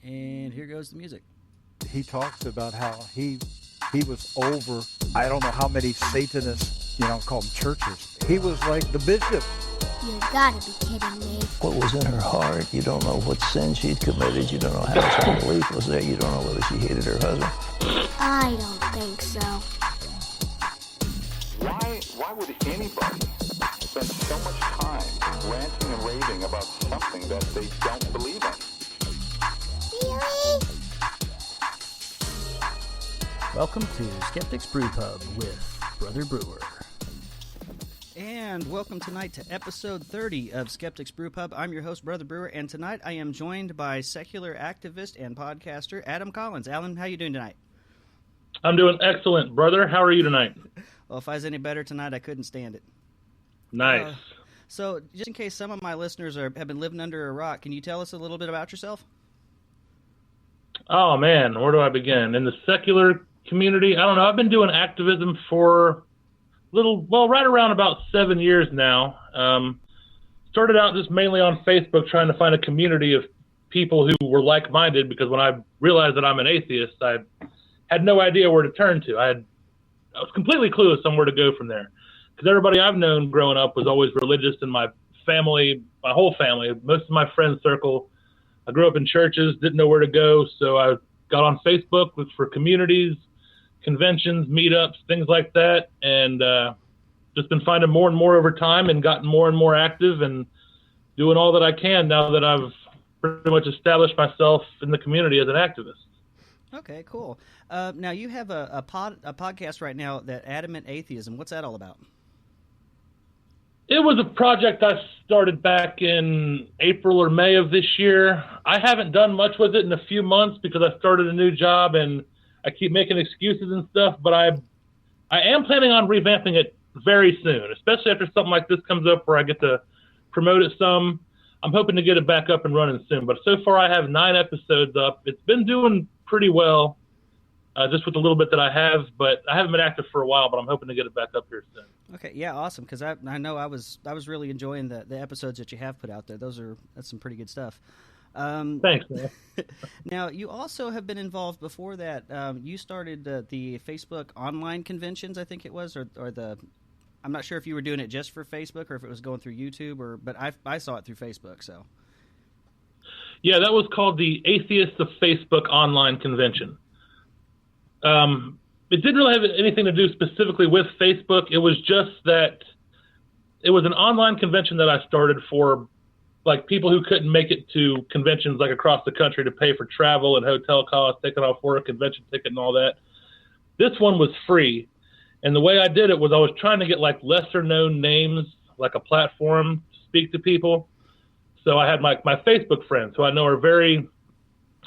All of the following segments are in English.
And here goes the music. He talks about how he was over, I don't know how many Satanists, call them churches. He was like the bishop. You gotta be kidding me. What was in her heart, you don't know what sin she'd committed, you don't know how much unbelief was there, you don't know whether she hated her husband. I don't think so. Why would anybody spend so much time ranting and raving about something that they don't believe in? Really? Welcome to Skeptic's Brewpub with Brother Brewer. And welcome tonight to episode 30 of Skeptic's Brewpub. I'm your host, Brother Brewer, and tonight I am joined by secular activist and podcaster Adam Collins. Alan, how you doing tonight? I'm doing excellent, brother. How are you tonight? Well, if I was any better tonight, I couldn't stand it. Nice. So, just in case some of my listeners have been living under a rock, can you tell us a little bit about yourself? Oh, man, where do I begin? In the secular community, I don't know. I've been doing activism for right around about 7 years now. Started out just mainly on Facebook trying to find a community of people who were like-minded, because when I realized that I'm an atheist, I had no idea where to turn to. I was completely clueless on where to go from there, because everybody I've known growing up was always religious in my family, my whole family, most of my friend circle. I grew up in churches, didn't know where to go, so I got on Facebook, looked for communities, conventions, meetups, things like that, and just been finding more and more over time and gotten more and more active and doing all that I can now that I've pretty much established myself in the community as an activist. Okay, cool. Now, you have a podcast right now, that Adamant Atheism. What's that all about? It was a project I started back in April or May of this year. I haven't done much with it in a few months because I started a new job and I keep making excuses and stuff, but I am planning on revamping it very soon, especially after something like this comes up where I get to promote it some. I'm hoping to get it back up and running soon, but so far I have 9 episodes up. It's been doing pretty well, just with the little bit that I have, but I haven't been active for a while, but I'm hoping to get it back up here soon. Okay, yeah, awesome, because I know I was really enjoying the episodes that you have put out there. That's some pretty good stuff. Thanks, man. Now, you also have been involved before that. You started the Facebook online conventions, I think it was, or I'm not sure if you were doing it just for Facebook or if it was going through YouTube, but I saw it through Facebook. So, yeah, that was called the Atheists of Facebook Online Convention. It didn't really have anything to do specifically with Facebook. It was just that it was an online convention that I started for like people who couldn't make it to conventions like across the country to pay for travel and hotel costs, taking off work, convention ticket and all that. This one was free. And the way I did it was I was trying to get like lesser known names, like a platform to speak to people. So I had my Facebook friends who I know are very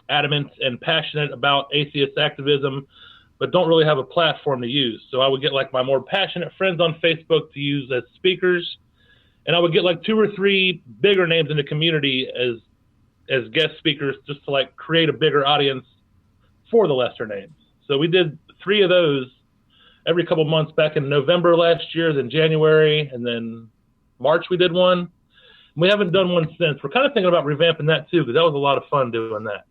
adamant and passionate about atheist activism, but don't really have a platform to use. So I would get like my more passionate friends on Facebook to use as speakers. And I would get like 2 or 3 bigger names in the community as guest speakers, just to like create a bigger audience for the lesser names. So we did 3 of those every couple months back in November last year, then January, and then March we did one. And we haven't done one since. We're kind of thinking about revamping that too, because that was a lot of fun doing that.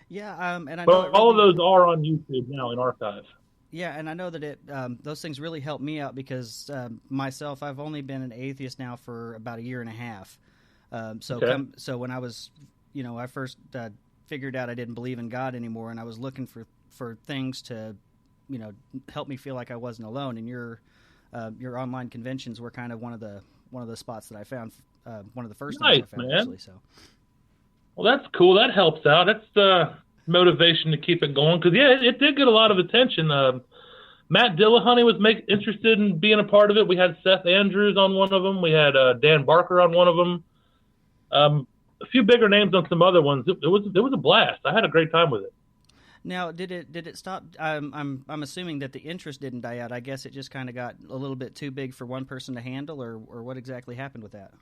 Yeah, and I know. But all of those are on YouTube now in archive. Yeah, and I know that those things really helped me out because myself, I've only been an atheist now for about a year and a half. So when I was, I first figured out I didn't believe in God anymore, and I was looking for things to, help me feel like I wasn't alone. And your online conventions were kind of one of the spots that I found, one of the first nice, things I found, man. actually. So. Well, that's cool. That helps out. That's the motivation to keep it going, because it did get a lot of attention. Matt Dillahunty was interested in being a part of it. We had Seth Andrews on one of them. We had Dan Barker on one of them. A few bigger names on some other ones. It was a blast. I had a great time with it. Now, did it stop? I'm assuming that the interest didn't die out. I guess it just kind of got a little bit too big for one person to handle, or what exactly happened with that?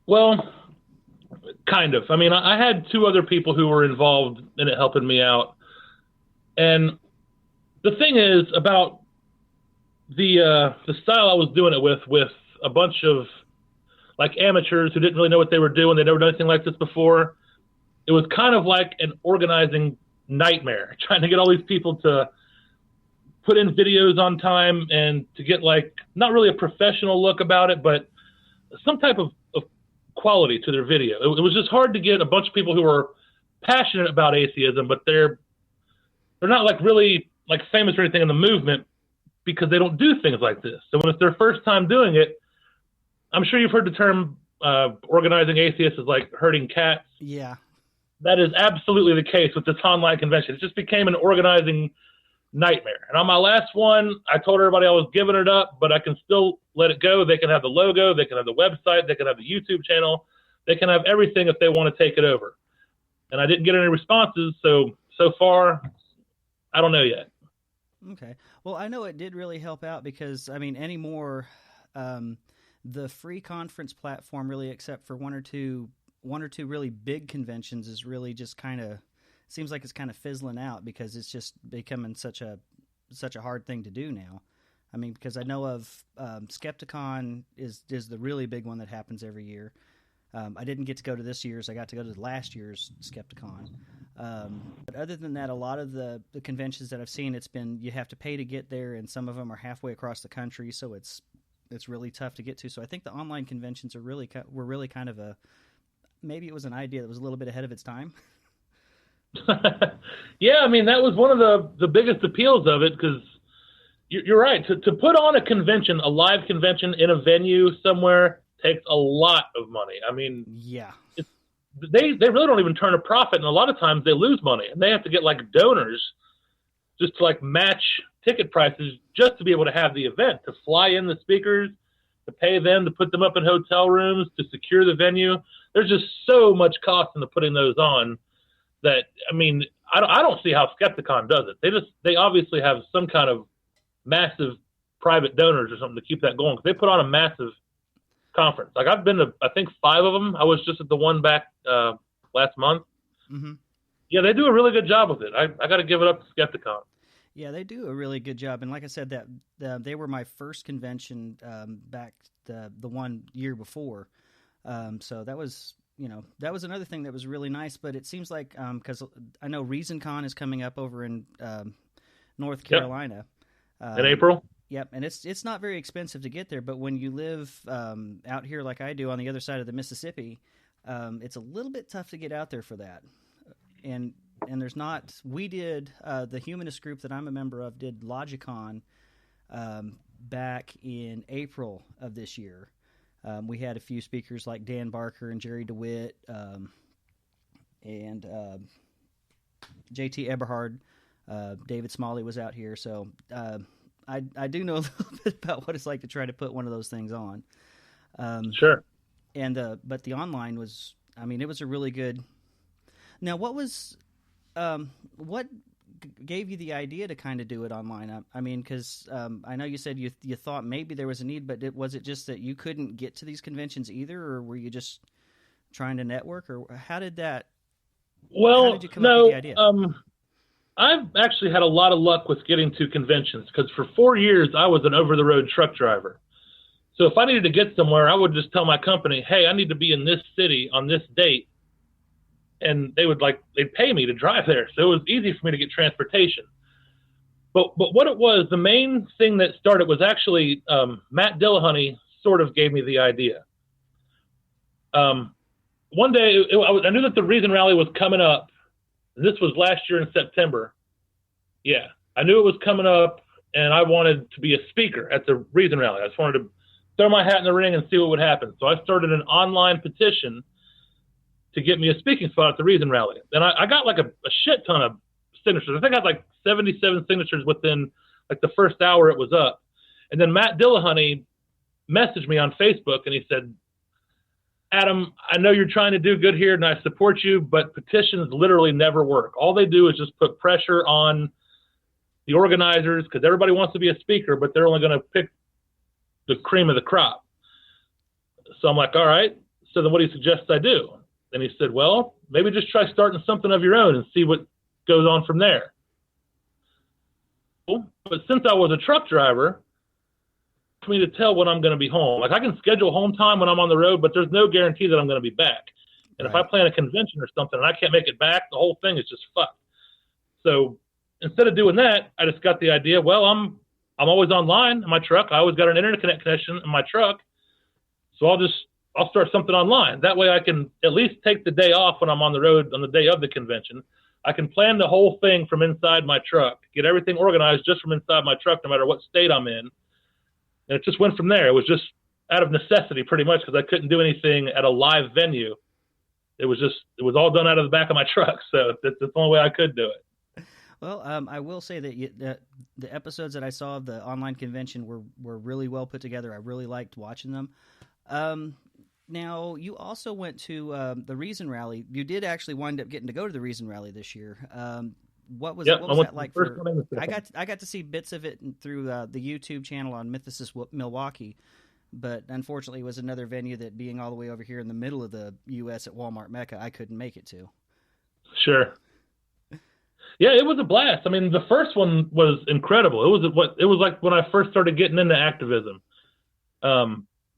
Well, kind of. I mean, I had 2 other people who were involved in it helping me out. And the thing is about the style I was doing it with a bunch of like amateurs who didn't really know what they were doing. They'd never done anything like this before. it was kind of like an organizing nightmare, trying to get all these people to put in videos on time and to get like, not really a professional look about it, but some type of quality to their video. It was just hard to get a bunch of people who are passionate about atheism, but they're not like really like famous or anything in the movement because they don't do things like this. So when it's their first time doing it, I'm sure you've heard the term organizing atheists is like herding cats. Yeah. That is absolutely the case with this online convention. It just became an organizing nightmare. And on my last one, I told everybody I was giving it up, but I can still let it go. They can have the logo, they can have the website, they can have the YouTube channel, they can have everything if they want to take it over. And I didn't get any responses, so far, I don't know yet. Okay. Well, I know it did really help out because, I mean, anymore, the free conference platform really, except for one or two really big conventions, is really just kind of, seems like it's kind of fizzling out because it's just becoming such a hard thing to do now. I mean, because I know of Skepticon is the really big one that happens every year. I didn't get to go to this year's. I got to go to last year's Skepticon. But other than that, a lot of the conventions that I've seen, it's been you have to pay to get there, and some of them are halfway across the country, so it's really tough to get to. So I think the online conventions were really kind of maybe it was an idea that was a little bit ahead of its time. Yeah, I mean, that was one of the biggest appeals of it, because you're right. To put on a convention, a live convention in a venue somewhere, takes a lot of money. I mean, yeah, they really don't even turn a profit, and a lot of times they lose money, and they have to get like donors just to like match ticket prices just to be able to have the event, to fly in the speakers, to pay them, to put them up in hotel rooms, to secure the venue. There's just so much cost into putting those on that, I mean, I don't see how Skepticon does it. They obviously have some kind of massive private donors or something to keep that going, because they put on a massive conference. Like, I've been to, I think, 5 of them. I was just at the one back last month. Mm-hmm. Yeah, they do a really good job with it. I got to give it up to Skepticon. Yeah, they do a really good job. And like I said, that they were my first convention back the one year before. So that was, that was another thing that was really nice. But it seems like, because I know ReasonCon is coming up over in North Carolina. In April? Yep, and it's not very expensive to get there, but when you live out here like I do on the other side of the Mississippi, it's a little bit tough to get out there for that. And there's not. We did the humanist group that I'm a member of did Logicon back in April of this year. We had a few speakers like Dan Barker and Jerry DeWitt and J.T. Eberhard. David Smalley was out here, so I do know a little bit about what it's like to try to put one of those things on. Sure. And but the online was, I mean, it was a really good. Now, what gave you the idea to kind of do it online? I mean, because I know you said you thought maybe there was a need, but was it just that you couldn't get to these conventions either, or were you just trying to network, or how did that? Well, how did you come up with the idea? I've actually had a lot of luck with getting to conventions, because for 4 years I was an over-the-road truck driver. So if I needed to get somewhere, I would just tell my company, hey, I need to be in this city on this date. And they'd pay me to drive there. So it was easy for me to get transportation. But what it was, the main thing that started was actually Matt Dillahunty sort of gave me the idea. One day, I knew that the Reason Rally was coming up. This was last year in September. Yeah, I knew it was coming up, and I wanted to be a speaker at the Reason Rally. I just wanted to throw my hat in the ring and see what would happen. So I started an online petition to get me a speaking spot at the Reason Rally. And I got like a shit ton of signatures. I think I had like 77 signatures within like the first hour it was up. And then Matt Dillahunty messaged me on Facebook, and he said, Adam, I know you're trying to do good here, and I support you, but petitions literally never work. All they do is just put pressure on the organizers, because everybody wants to be a speaker, but they're only going to pick the cream of the crop. So I'm like, all right. So then what do you suggest I do? And he said, well, maybe just try starting something of your own and see what goes on from there. But since I was a truck driver, for me to tell when I'm going to be home. Like, I can schedule home time when I'm on the road, but there's no guarantee that I'm going to be back. And if I plan a convention or something and I can't make it back, the whole thing is just fucked. So instead of doing that, I just got the idea, well, I'm always online in my truck. I always got an internet connection in my truck. So I'll start something online. That way I can at least take the day off when I'm on the road on the day of the convention. I can plan the whole thing from inside my truck, get everything organized just from inside my truck, no matter what state I'm in. And it just went from there. It was just out of necessity pretty much because I couldn't do anything at a live venue. It was all done out of the back of my truck. So that's the only way I could do it. Well, I will say that the episodes that I saw of the online convention were really well put together. I really liked watching them. Now, you also went to the Reason Rally. You did actually wind up getting to go to the Reason Rally this year. What was that like? I got to see bits of it through the YouTube channel on Mythicist Milwaukee, but unfortunately, it was another venue that, being all the way over here in the middle of the U.S. at Walmart Mecca, I couldn't make it to. Sure. Yeah, it was a blast. I mean, the first one was incredible. It was like when I first started getting into activism.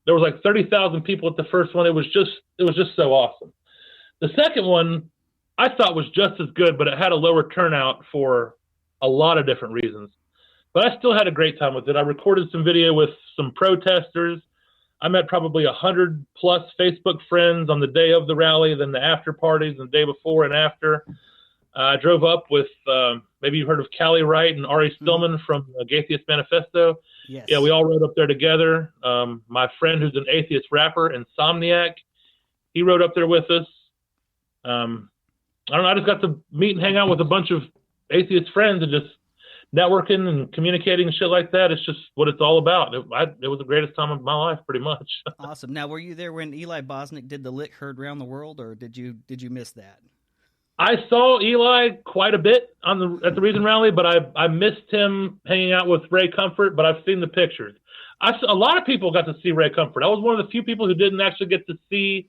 There was like 30,000 people at the first one. It was just so awesome. The second one I thought was just as good, but it had a lower turnout for a lot of different reasons. But I still had a great time with it. I recorded some video with some protesters. I met probably 100 plus Facebook friends on the day of the rally, then the after parties, and the day before and after. I drove up with, maybe you've heard of Callie Wright and Ari Stillman from Atheist Manifesto. Yes. Yeah, we all rode up there together. My friend who's an atheist rapper, Insomniac, he rode up there with us. I don't know, I just got to meet and hang out with a bunch of atheist friends and just networking and communicating and shit like that. It's just what it's all about. It was the greatest time of my life, pretty much. Awesome. Now, were you there when Eli Bosnick did the Lick Heard Round the World, or did you miss that? I saw Eli quite a bit at the Reason Rally, but I missed him hanging out with Ray Comfort, but I've seen the pictures. A lot of people got to see Ray Comfort. I was one of the few people who didn't actually get to see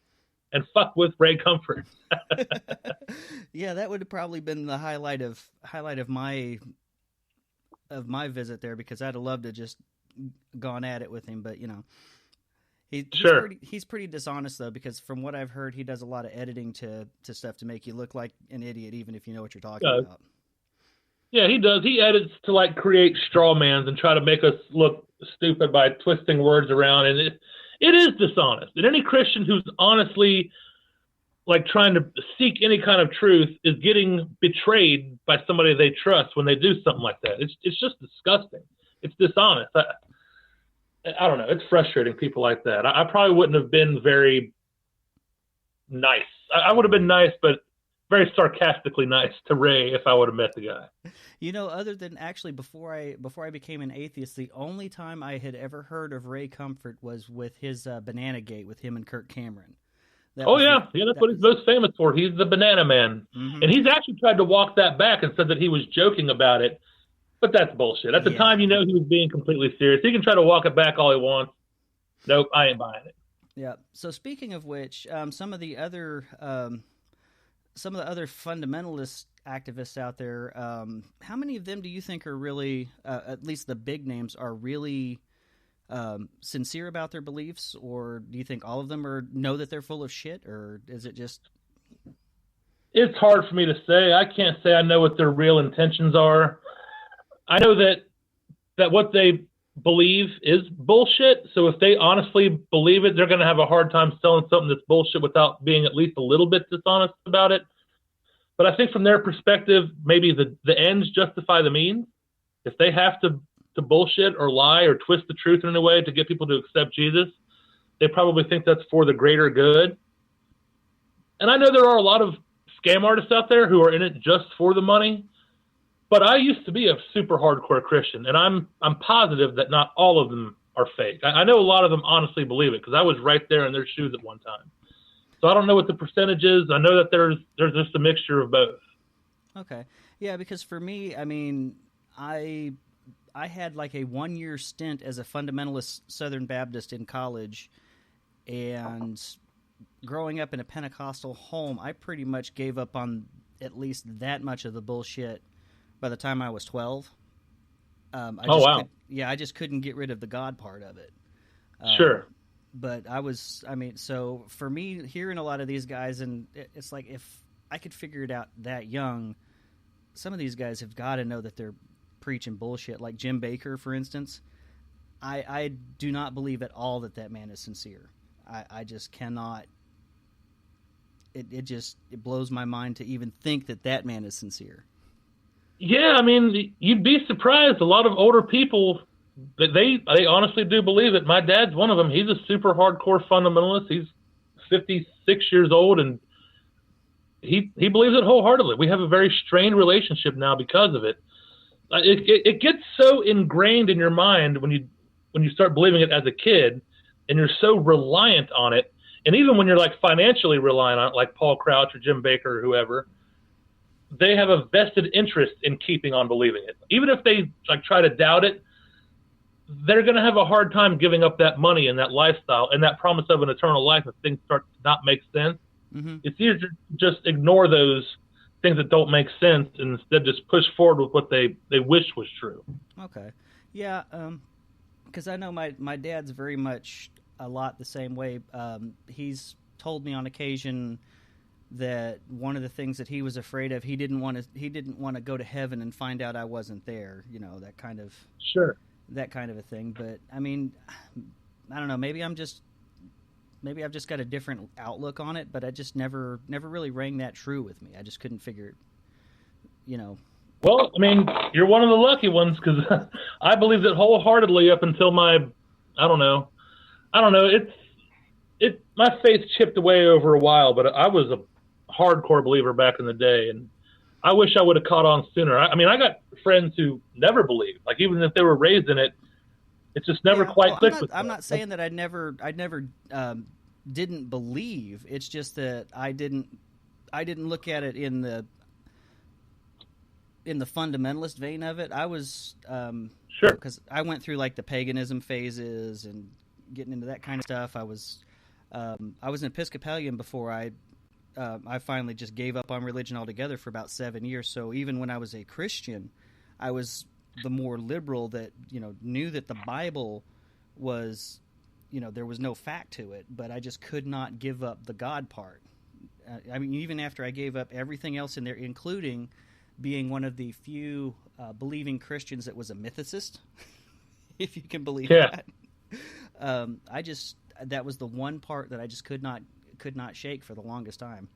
and fuck with Ray Comfort. Yeah, that would have probably been the highlight of my visit there, because I'd have loved to just gone at it with him, but he's pretty dishonest though, because from what I've heard, he does a lot of editing to stuff to make you look like an idiot, even if you know what you're talking about. Yeah, he does. He edits to like create straw mans and try to make us look stupid by twisting words around, and it is dishonest. And any Christian who's honestly like trying to seek any kind of truth is getting betrayed by somebody they trust when they do something like that. It's just disgusting. It's dishonest. I don't know. It's frustrating, people like that. I probably wouldn't have been very nice. I would have been nice, but very sarcastically nice to Ray if I would have met the guy. Other than actually before I became an atheist, the only time I had ever heard of Ray Comfort was with his Banana Gate with him and Kirk Cameron. That's what he's most famous for. He's the Banana Man. Mm-hmm. And he's actually tried to walk that back and said that he was joking about it. But that's bullshit. At the time, he was being completely serious. He can try to walk it back all he wants. Nope, I ain't buying it. Yeah. So speaking of which, some of the other fundamentalist activists out there, how many of them do you think are really, at least the big names, are really sincere about their beliefs, or do you think all of them know that they're full of shit, or is it just? It's hard for me to say. I can't say I know what their real intentions are. I know that what they believe is bullshit. So if they honestly believe it, they're going to have a hard time selling something that's bullshit without being at least a little bit dishonest about it. But I think from their perspective, maybe the ends justify the means. If they have to bullshit or lie or twist the truth in a way to get people to accept Jesus, they probably think that's for the greater good. And I know there are a lot of scam artists out there who are in it just for the money. But I used to be a super hardcore Christian, and I'm positive that not all of them are fake. I know a lot of them honestly believe it, because I was right there in their shoes at one time. So I don't know what the percentage is. I know that there's just a mixture of both. Okay. Yeah, because for me, I mean, I had like a 1-year stint as a fundamentalist Southern Baptist in college, and growing up in a Pentecostal home, I pretty much gave up on at least that much of the bullshit by the time I was 12. I just couldn't get rid of the God part of it. Sure. But so for me, hearing a lot of these guys, and it's like if I could figure it out that young, some of these guys have got to know that they're preaching bullshit. Like Jim Bakker, for instance. I do not believe at all that man is sincere. I just cannot. It blows my mind to even think that man is sincere. Yeah, I mean, you'd be surprised. A lot of older people, they honestly do believe it. My dad's one of them. He's a super hardcore fundamentalist. He's 56 years old, and he believes it wholeheartedly. We have a very strained relationship now because of it. It gets so ingrained in your mind when you start believing it as a kid, and you're so reliant on it. And even when you're like financially reliant on it, like Paul Crouch or Jim Bakker or whoever, they have a vested interest in keeping on believing it. Even if they like try to doubt it, they're going to have a hard time giving up that money and that lifestyle and that promise of an eternal life if things start to not make sense. Mm-hmm. It's easier to just ignore those things that don't make sense and instead just push forward with what they wish was true. Okay. Yeah, because I know my dad's very much a lot the same way. He's told me on occasion that one of the things that he was afraid of, he didn't want to go to heaven and find out I wasn't there. You know, that kind of a thing. But I mean, I don't know. Maybe I've just got a different outlook on it. But I just never really rang that true with me. I just couldn't figure it. You know. Well, I mean, you're one of the lucky ones because I believed it wholeheartedly up until I don't know. My faith chipped away over a while, but I was a hardcore believer back in the day, and I wish I would have caught on sooner. I mean, I got friends who never believed, like even if they were raised in it, it just never quite clicked with them. I'm not saying that I never didn't believe. It's just that I didn't look at it in the fundamentalist vein of it. I was sure, because I went through like the paganism phases and getting into that kind of stuff. I was an Episcopalian before I finally just gave up on religion altogether for about 7 years. So even when I was a Christian, I was the more liberal that, knew that the Bible was, there was no fact to it, but I just could not give up the God part. I mean, even after I gave up everything else in there, including being one of the few believing Christians that was a mythicist, if you can believe that. That was the one part that I just could not shake for the longest time.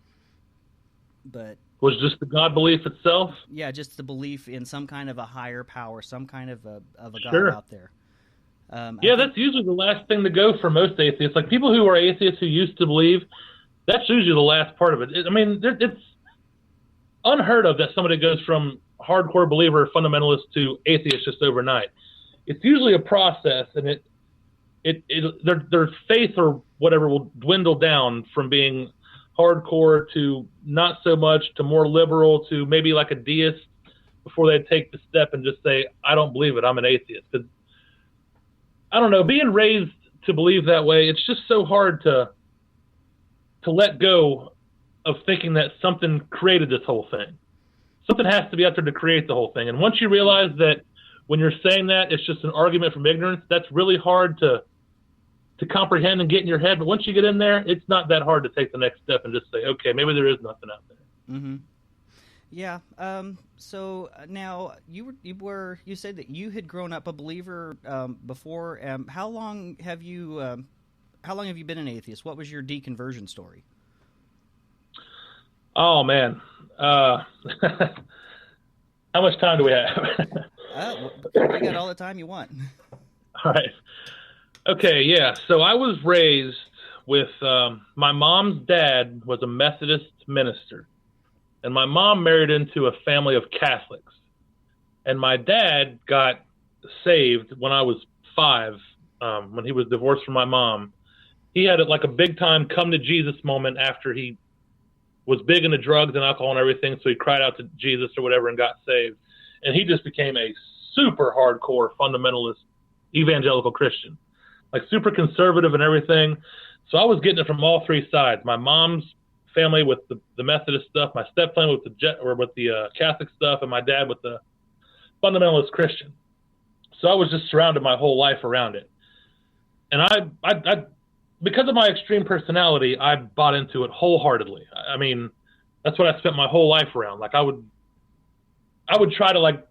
But was just the God belief itself? Yeah, just the belief in some kind of a higher power, some kind of a sure. God out there. That's usually the last thing to go for most atheists. Like people who are atheists who used to believe, that's usually the last part of it. I mean, it's unheard of that somebody goes from hardcore believer, fundamentalist to atheist just overnight. It's usually a process, and their faith or whatever will dwindle down from being hardcore to not so much to more liberal to maybe like a deist before they take the step and just say, I don't believe it, I'm an atheist. Because I don't know, being raised to believe that way, it's just so hard to let go of thinking that something created this whole thing. Something has to be out there to create the whole thing. And once you realize that when you're saying that it's just an argument from ignorance, that's really hard to comprehend and get in your head. But once you get in there, it's not that hard to take the next step and just say, okay, maybe there is nothing out there. Mm-hmm. Yeah. So now you said that you had grown up a believer before. How long have you been an atheist? What was your deconversion story? Oh man. How much time do we have? We got all the time you want. All right. Okay, yeah. So I was raised with my mom's dad was a Methodist minister, and my mom married into a family of Catholics. And my dad got saved when I was 5, when he was divorced from my mom. He had like a big time come to Jesus moment after he was big into drugs and alcohol and everything, so he cried out to Jesus or whatever and got saved. And he just became a super hardcore fundamentalist evangelical Christian, like super conservative and everything. So I was getting it from all three sides. My mom's family with the Methodist stuff, my stepfamily with the Catholic stuff, and my dad with the fundamentalist Christian. So I was just surrounded my whole life around it. And I because of my extreme personality, I bought into it wholeheartedly. I mean, that's what I spent my whole life around. Like I would try to like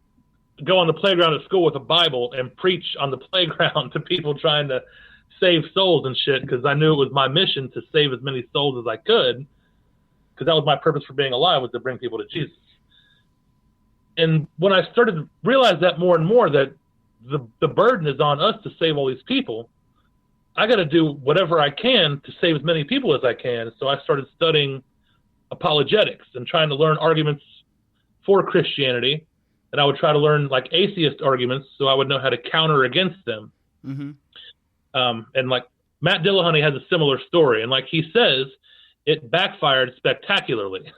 go on the playground at school with a Bible and preach on the playground to people trying to save souls and shit, because I knew it was my mission to save as many souls as I could, because that was my purpose for being alive, was to bring people to Jesus. And when I started to realize that more and more, that the burden is on us to save all these people, I got to do whatever I can to save as many people as I can. So I started studying apologetics and trying to learn arguments for Christianity. And I would try to learn like atheist arguments so I would know how to counter against them. Mm-hmm. And like Matt Dillahunty has a similar story. And like he says, it backfired spectacularly.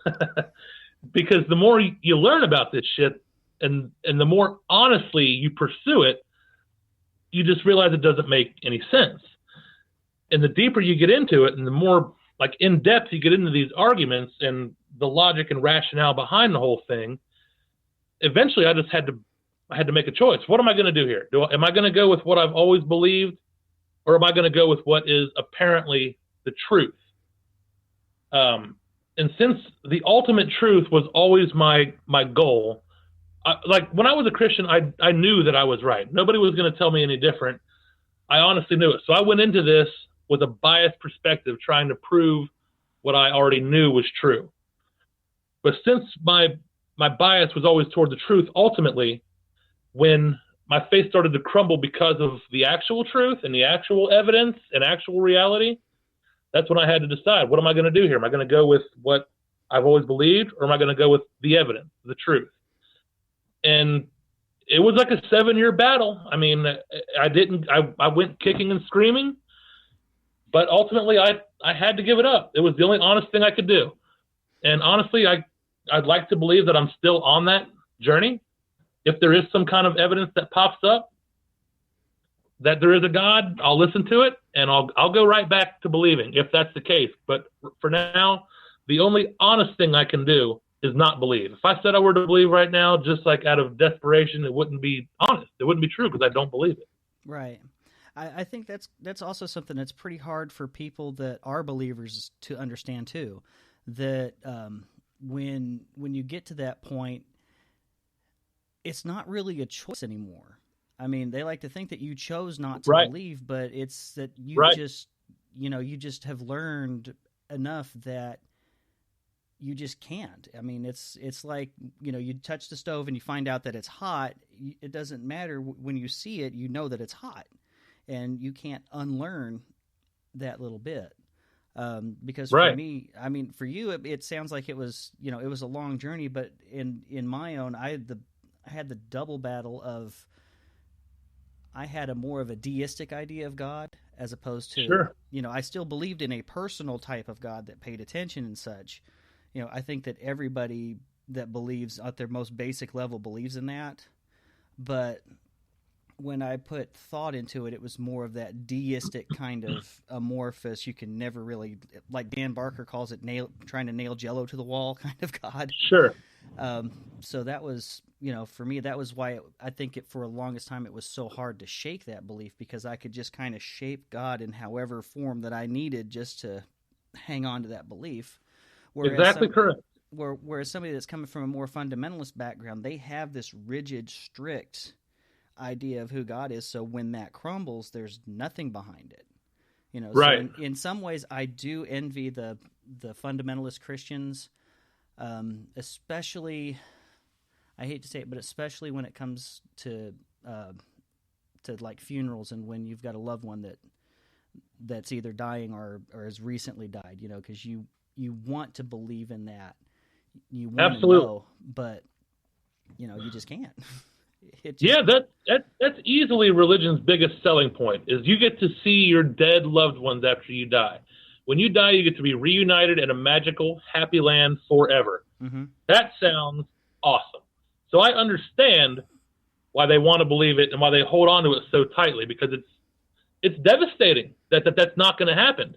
Because the more you learn about this shit and the more honestly you pursue it, you just realize it doesn't make any sense. And the deeper you get into it and the more like in depth you get into these arguments and the logic and rationale behind the whole thing, eventually I had to make a choice. What am I going to do here? Am I going to go with what I've always believed, or am I going to go with what is apparently the truth? And since the ultimate truth was always my goal, like when I was a Christian, I knew that I was right. Nobody was going to tell me any different. I honestly knew it. So I went into this with a biased perspective, trying to prove what I already knew was true. But since my bias was always toward the truth, ultimately, when my faith started to crumble because of the actual truth and the actual evidence and actual reality, that's when I had to decide, what am I going to do here? Am I going to go with what I've always believed, or am I going to go with the evidence, the truth? And it was like a 7-year battle. I mean, I went kicking and screaming, but ultimately I had to give it up. It was the only honest thing I could do. And honestly, I'd like to believe that I'm still on that journey. If there is some kind of evidence that pops up that there is a God, I'll listen to it and I'll go right back to believing if that's the case. But for now, the only honest thing I can do is not believe. If I said I were to believe right now, just like out of desperation, it wouldn't be honest. It wouldn't be true because I don't believe it. Right. I think that's also something that's pretty hard for people that are believers to understand too. That when you get to that point, it's not really a choice anymore. I mean, they like to think that you chose not to believe, but it's that you you just have learned enough that you just can't. I mean, it's like, you touch the stove and you find out that it's hot. It doesn't matter. When you see it, you know that it's hot, and you can't unlearn that little bit. Because for me, I mean, for you, it sounds like it was, it was a long journey, but in my own, I had the double battle of, I had a more of a deistic idea of God as opposed to, I still believed in a personal type of God that paid attention and such. I think that everybody that believes at their most basic level believes in that. But when I put thought into it, it was more of that deistic kind of amorphous, you can never really, like Dan Barker calls it, trying to nail Jello to the wall kind of God. Sure. So that was, for me, that was why I think for the longest time it was so hard to shake that belief, because I could just kind of shape God in however form that I needed just to hang on to that belief. Exactly correct. Whereas somebody that's coming from a more fundamentalist background, they have this rigid, strict idea of who God is. So when that crumbles, there's nothing behind it. Right. So in some ways, I do envy the fundamentalist Christians, especially. I hate to say it, but especially when it comes to like funerals and when you've got a loved one that's either dying or has recently died. Because you want to believe in that. You want to know, but you just can't. That's easily religion's biggest selling point, is you get to see your dead loved ones after you die. When you die, you get to be reunited in a magical, happy land forever. Mm-hmm. That sounds awesome. So I understand why they want to believe it and why they hold on to it so tightly, because it's devastating that's not going to happen.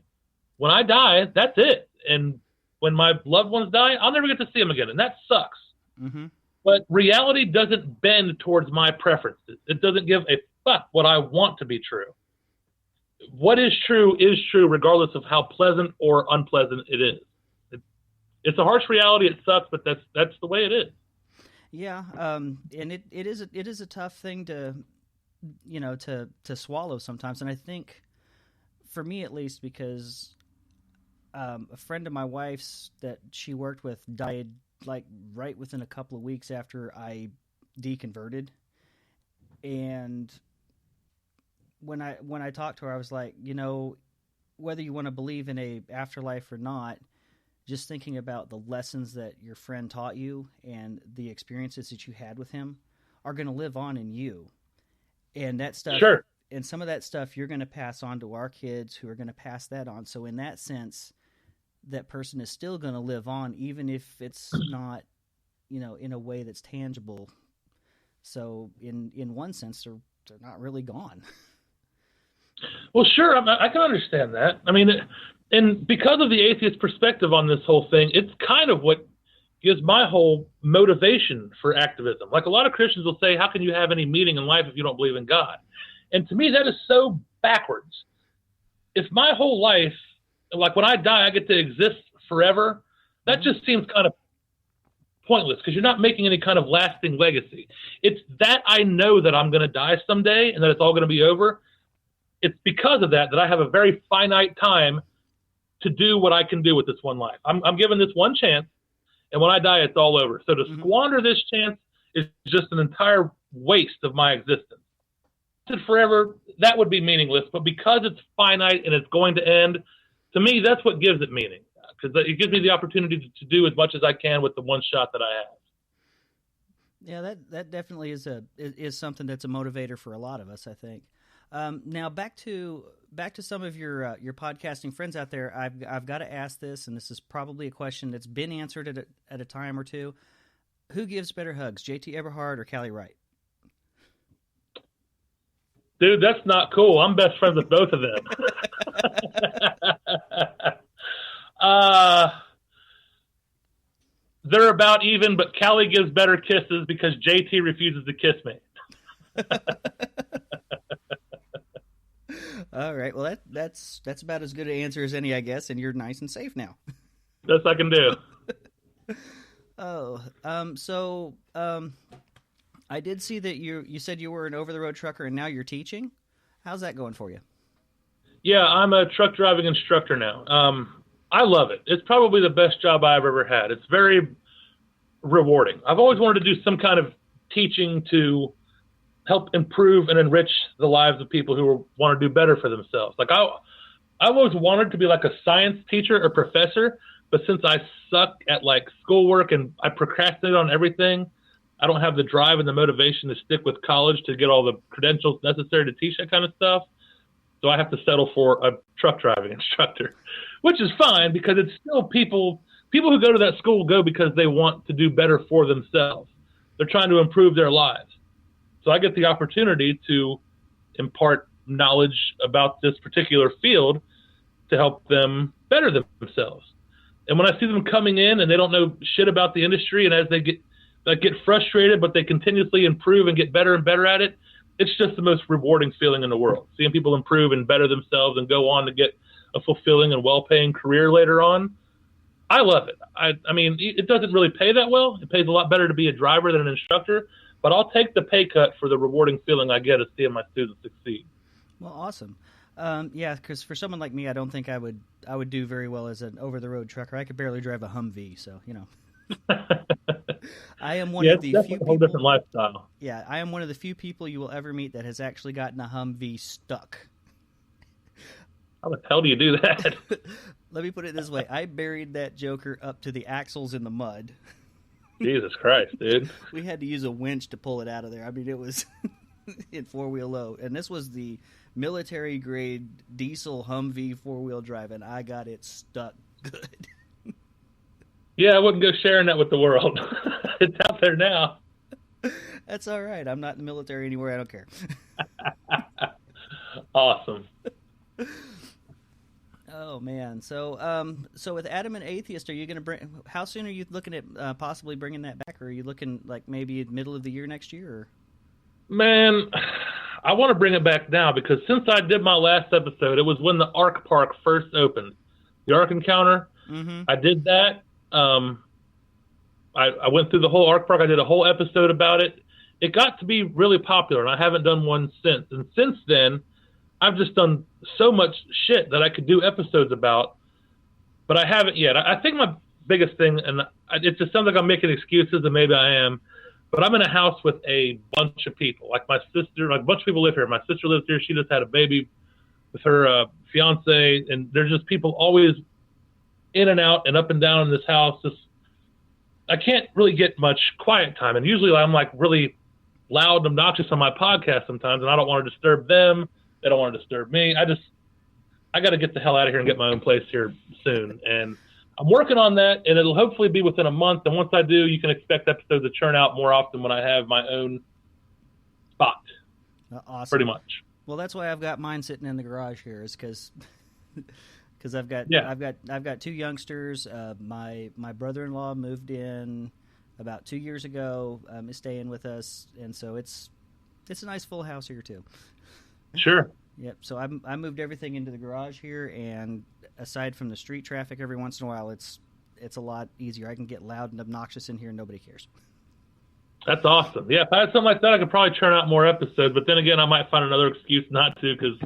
When I die, that's it. And when my loved ones die, I'll never get to see them again, and that sucks. Mm-hmm. But reality doesn't bend towards my preferences. It doesn't give a fuck what I want to be true. what is true, regardless of how pleasant or unpleasant it is. It's a harsh reality. It sucks, but that's the way it is. Yeah, and it is a tough thing to swallow sometimes, and I think for me at least, because a friend of my wife's that she worked with died like right within a couple of weeks after I deconverted, and when I talked to her, I was like, whether you want to believe in a afterlife or not, just thinking about the lessons that your friend taught you and the experiences that you had with him are going to live on in you. And that stuff, sure. And some of that stuff you're going to pass on to our kids who are going to pass that on. So in that sense, that person is still going to live on, even if it's not, in a way that's tangible. So in one sense, they're not really gone. Well, sure. I can understand that. I mean, and because of the atheist perspective on this whole thing, it's kind of what gives my whole motivation for activism. Like a lot of Christians will say, how can you have any meaning in life if you don't believe in God? And to me, that is so backwards. If my whole life, like when I die, I get to exist forever, that just seems kind of pointless because you're not making any kind of lasting legacy. It's that I know that I'm going to die someday and that it's all going to be over. It's because of that I have a very finite time to do what I can do with this one life. I'm given this one chance, and when I die, it's all over. So to squander this chance is just an entire waste of my existence. Forever, that would be meaningless, but because it's finite and it's going to end, to me, that's what gives it meaning, because it gives me the opportunity to do as much as I can with the one shot that I have. Yeah, that definitely is something that's a motivator for a lot of us, I think. Now back to some of your podcasting friends out there. I've got to ask this, and this is probably a question that's been answered at a time or two. Who gives better hugs, JT Eberhard or Callie Wright? Dude, that's not cool. I'm best friends with both of them. They're about even, but Callie gives better kisses because JT refuses to kiss me. All right. Well, that's about as good an answer as any, I guess, and you're nice and safe now. Best I can do. So I did see that you said you were an over-the-road trucker and now you're teaching. How's that going for you? Yeah, I'm a truck driving instructor now. I love it. It's probably the best job I've ever had. It's very rewarding. I've always wanted to do some kind of teaching to help improve and enrich the lives of people who want to do better for themselves. Like I've always wanted to be like a science teacher or professor, but since I suck at like schoolwork and I procrastinate on everything, I don't have the drive and the motivation to stick with college to get all the credentials necessary to teach that kind of stuff. So I have to settle for a truck driving instructor, which is fine because it's still people who go to that school go because they want to do better for themselves. They're trying to improve their lives. So I get the opportunity to impart knowledge about this particular field to help them better themselves. And when I see them coming in and they don't know shit about the industry, and as they get frustrated, but they continuously improve and get better and better at it, it's just the most rewarding feeling in the world. Seeing people improve and better themselves and go on to get a fulfilling and well-paying career later on, I love it. I mean, it doesn't really pay that well. It pays a lot better to be a driver than an instructor, but I'll take the pay cut for the rewarding feeling I get of seeing my students succeed. Well, awesome. Yeah, because for someone like me, I don't think I would do very well as an over-the-road trucker. I could barely drive a Humvee, so, you know. I am one of the few people. Whole different lifestyle. Yeah, I am one of the few people you will ever meet that has actually gotten a Humvee stuck. How the hell do you do that? Let me put it this way. I buried that joker up to the axles in the mud. Jesus Christ, dude. We had to use a winch to pull it out of there. I mean, it was in four-wheel load. And this was the military-grade diesel Humvee four-wheel drive, and I got it stuck good. Yeah, I wouldn't go sharing that with the world. It's out there now. That's all right. I'm not in the military anymore. I don't care. Awesome. Oh man. So with Adamant Atheist, are you going to how soon are you looking at possibly bringing that back? Or are you looking like maybe middle of the year next year? Or? Man, I want to bring it back now because since I did my last episode, it was when the Ark Park first opened. The Ark Encounter. Mm-hmm. I did that. I went through the whole Ark Park. I did a whole episode about it. It got to be really popular, and I haven't done one since. And since then, I've just done so much shit that I could do episodes about, but I haven't yet. I think my biggest thing, and it just sounds like I'm making excuses, and maybe I am, but I'm in a house with a bunch of people. Like my sister, like a bunch of people live here. My sister lives here. She just had a baby with her fiance, and there's just people always in and out and up and down in this house. I can't really get much quiet time, and usually I'm like really loud and obnoxious on my podcast sometimes, and I don't want to disturb them. They don't want to disturb me. I got to get the hell out of here and get my own place here soon. And I'm working on that, and it'll hopefully be within a month. And once I do, you can expect episodes to churn out more often when I have my own spot. Awesome. Pretty much. Well, that's why I've got mine sitting in the garage here, is because I've got two youngsters. My brother-in-law moved in about 2 years ago. Is staying with us, and so it's a nice full house here too. Sure. Yep. So I moved everything into the garage here, and aside from the street traffic, every once in a while, it's a lot easier. I can get loud and obnoxious in here, and nobody cares. That's awesome. Yeah, if I had something like that, I could probably churn out more episodes. But then again, I might find another excuse not to because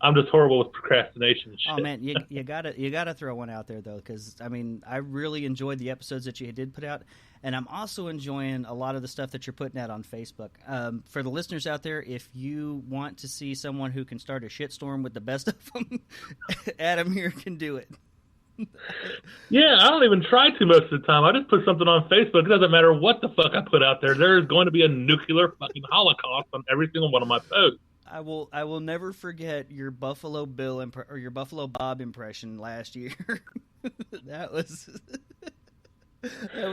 I'm just horrible with procrastination and shit. Oh man, you gotta throw one out there though, because I mean, I really enjoyed the episodes that you did put out, and I'm also enjoying a lot of the stuff that you're putting out on Facebook. For the listeners out there, if you want to see someone who can start a shitstorm with the best of them, Adam here can do it. Yeah, I don't even try to most of the time. I just put something on Facebook. It doesn't matter what the fuck I put out there. There's going to be a nuclear fucking holocaust on every single one of my posts. I will never forget your Buffalo Bill or your Buffalo Bob impression last year. that was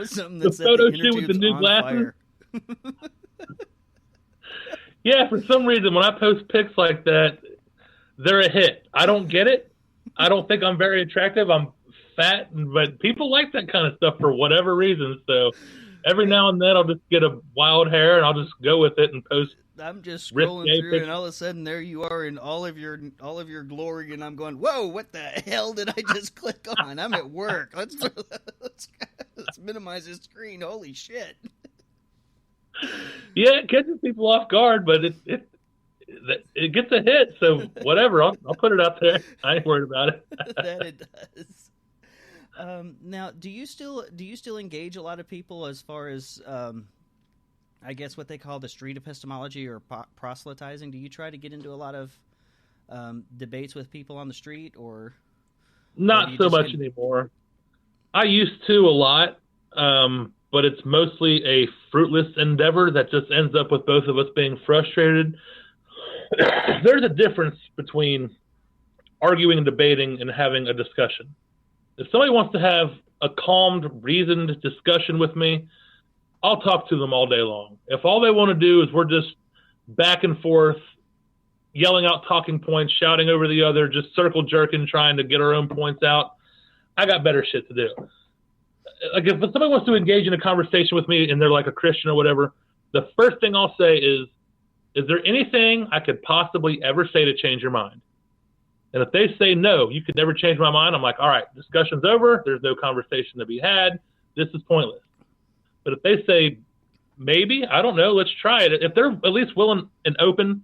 something that set the inner tubes on fire. Yeah, for some reason when I post pics like that, they're a hit. I don't get it. I don't think I'm very attractive. I'm fat, but people like that kind of stuff for whatever reason. So every now and then I'll just get a wild hair and I'll just go with it and post. I'm just scrolling through, and all of a sudden there you are in all of your glory, and I'm going, "Whoa! What the hell did I just click on? I'm at work. Let's minimize the screen. Holy shit!" Yeah, it catches people off guard, but it gets a hit. So whatever, I'll put it out there. I ain't worried about it. That it does. Now, do you still engage a lot of people as far as I guess what they call the street epistemology or proselytizing? Do you try to get into a lot of debates with people on the street, or not so much anymore? I used to a lot, but it's mostly a fruitless endeavor that just ends up with both of us being frustrated. There's a difference between arguing and debating and having a discussion. If somebody wants to have a calmed, reasoned discussion with me, I'll talk to them all day long. If all they want to do is we're just back and forth, yelling out talking points, shouting over the other, just circle jerking, trying to get our own points out, I got better shit to do. Like if somebody wants to engage in a conversation with me and they're like a Christian or whatever, the first thing I'll say is there anything I could possibly ever say to change your mind? And if they say no, you could never change my mind, I'm like, all right, discussion's over. There's no conversation to be had. This is pointless. But if they say, maybe, I don't know, let's try it. If they're at least willing and open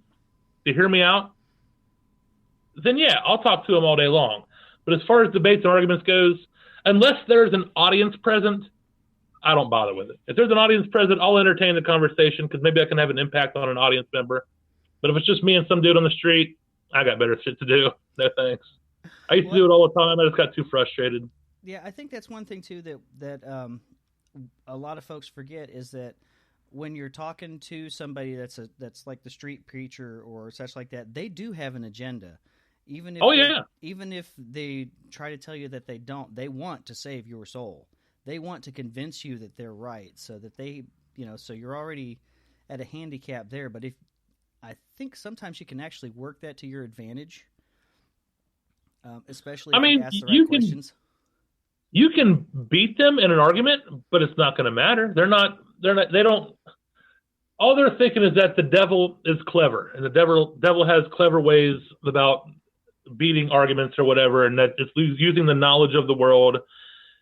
to hear me out, then yeah, I'll talk to them all day long. But as far as debates and arguments goes, unless there's an audience present, I don't bother with it. If there's an audience present, I'll entertain the conversation because maybe I can have an impact on an audience member. But if it's just me and some dude on the street, I got better shit to do. No thanks. I used to do it all the time. I just got too frustrated. Yeah, I think that's one thing too that a lot of folks forget is that when you're talking to somebody that's like the street preacher or such like that, they do have an agenda. Even if they try to tell you that they don't, they want to save your soul. They want to convince you that they're right, so that they, so you're already at a handicap there. But I think sometimes you can actually work that to your advantage, especially if you ask the right questions. You can beat them in an argument, but it's not going to matter. They don't. all they're thinking is that the devil is clever, and the devil has clever ways about beating arguments or whatever, and that it's using the knowledge of the world.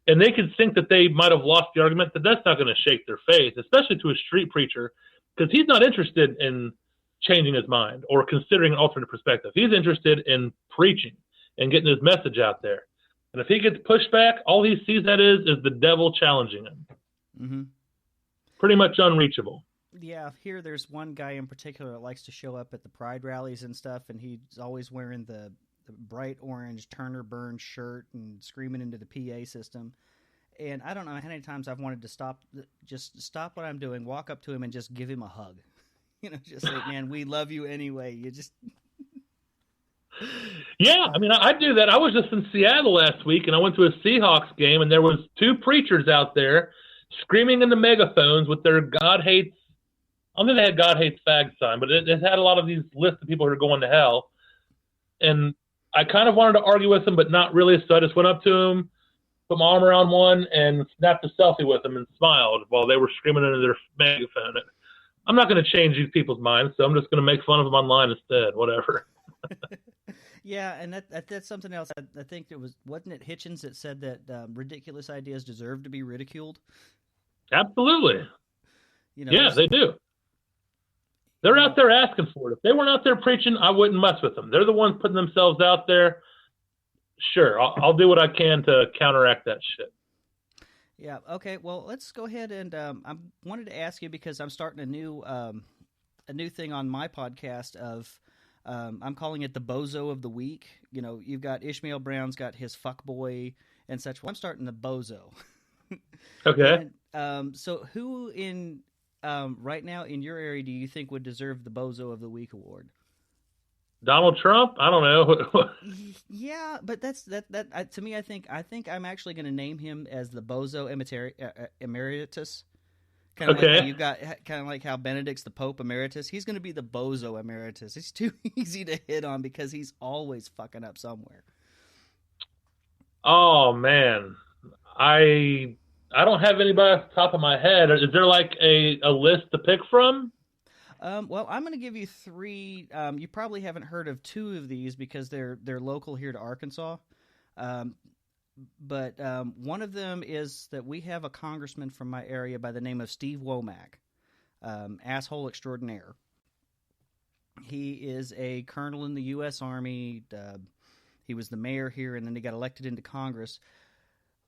And they could think that they might have lost the argument, but that's not going to shake their faith, especially to a street preacher, because he's not interested in changing his mind or considering an alternate perspective. He's interested in preaching and getting his message out there. And if he gets pushed back, all he sees that is the devil challenging him. Mm-hmm. Pretty much unreachable. Yeah, here there's one guy in particular that likes to show up at the pride rallies and stuff, and he's always wearing the bright orange Turner Burns shirt and screaming into the PA system. And I don't know how many times I've wanted to stop what I'm doing, walk up to him and just give him a hug. Just say, man, we love you anyway. You just... Yeah, I mean, I do that. I was just in Seattle last week, and I went to a Seahawks game, and there was two preachers out there screaming in the megaphones with their God hates, I don't think they had God hates fag sign, but it had a lot of these lists of people who are going to hell. And I kind of wanted to argue with them, but not really, so I just went up to him, put my arm around one, and snapped a selfie with them and smiled while they were screaming into their megaphone. I'm not going to change these people's minds, so I'm just going to make fun of them online instead, whatever. Yeah, and that's something else. I think wasn't it Hitchens that said that ridiculous ideas deserve to be ridiculed? Absolutely. Yeah, they do. They're out there asking for it. If they weren't out there preaching, I wouldn't mess with them. They're the ones putting themselves out there. Sure, I'll do what I can to counteract that shit. Yeah. Okay. Well, let's go ahead and I wanted to ask you because I'm starting a new thing on my podcast of I'm calling it the Bozo of the Week. You've got Ishmael Brown's got his fuckboy and such. Well, I'm starting the Bozo. Okay. And, so who in right now in your area do you think would deserve the Bozo of the Week award? Donald Trump? I don't know. Yeah, but that's to me. I think I'm actually going to name him as the Bozo Emeritus. Kind of okay. Like you got kind of like how Benedict's the Pope Emeritus. He's going to be the Bozo Emeritus. He's too easy to hit on because he's always fucking up somewhere. Oh man, I don't have anybody off the top of my head. Is there like a list to pick from? Well, I'm going to give you three. You probably haven't heard of two of these because they're local here to Arkansas. But one of them is that we have a congressman from my area by the name of Steve Womack, asshole extraordinaire. He is a colonel in the U.S. Army. He was the mayor here, and then he got elected into Congress.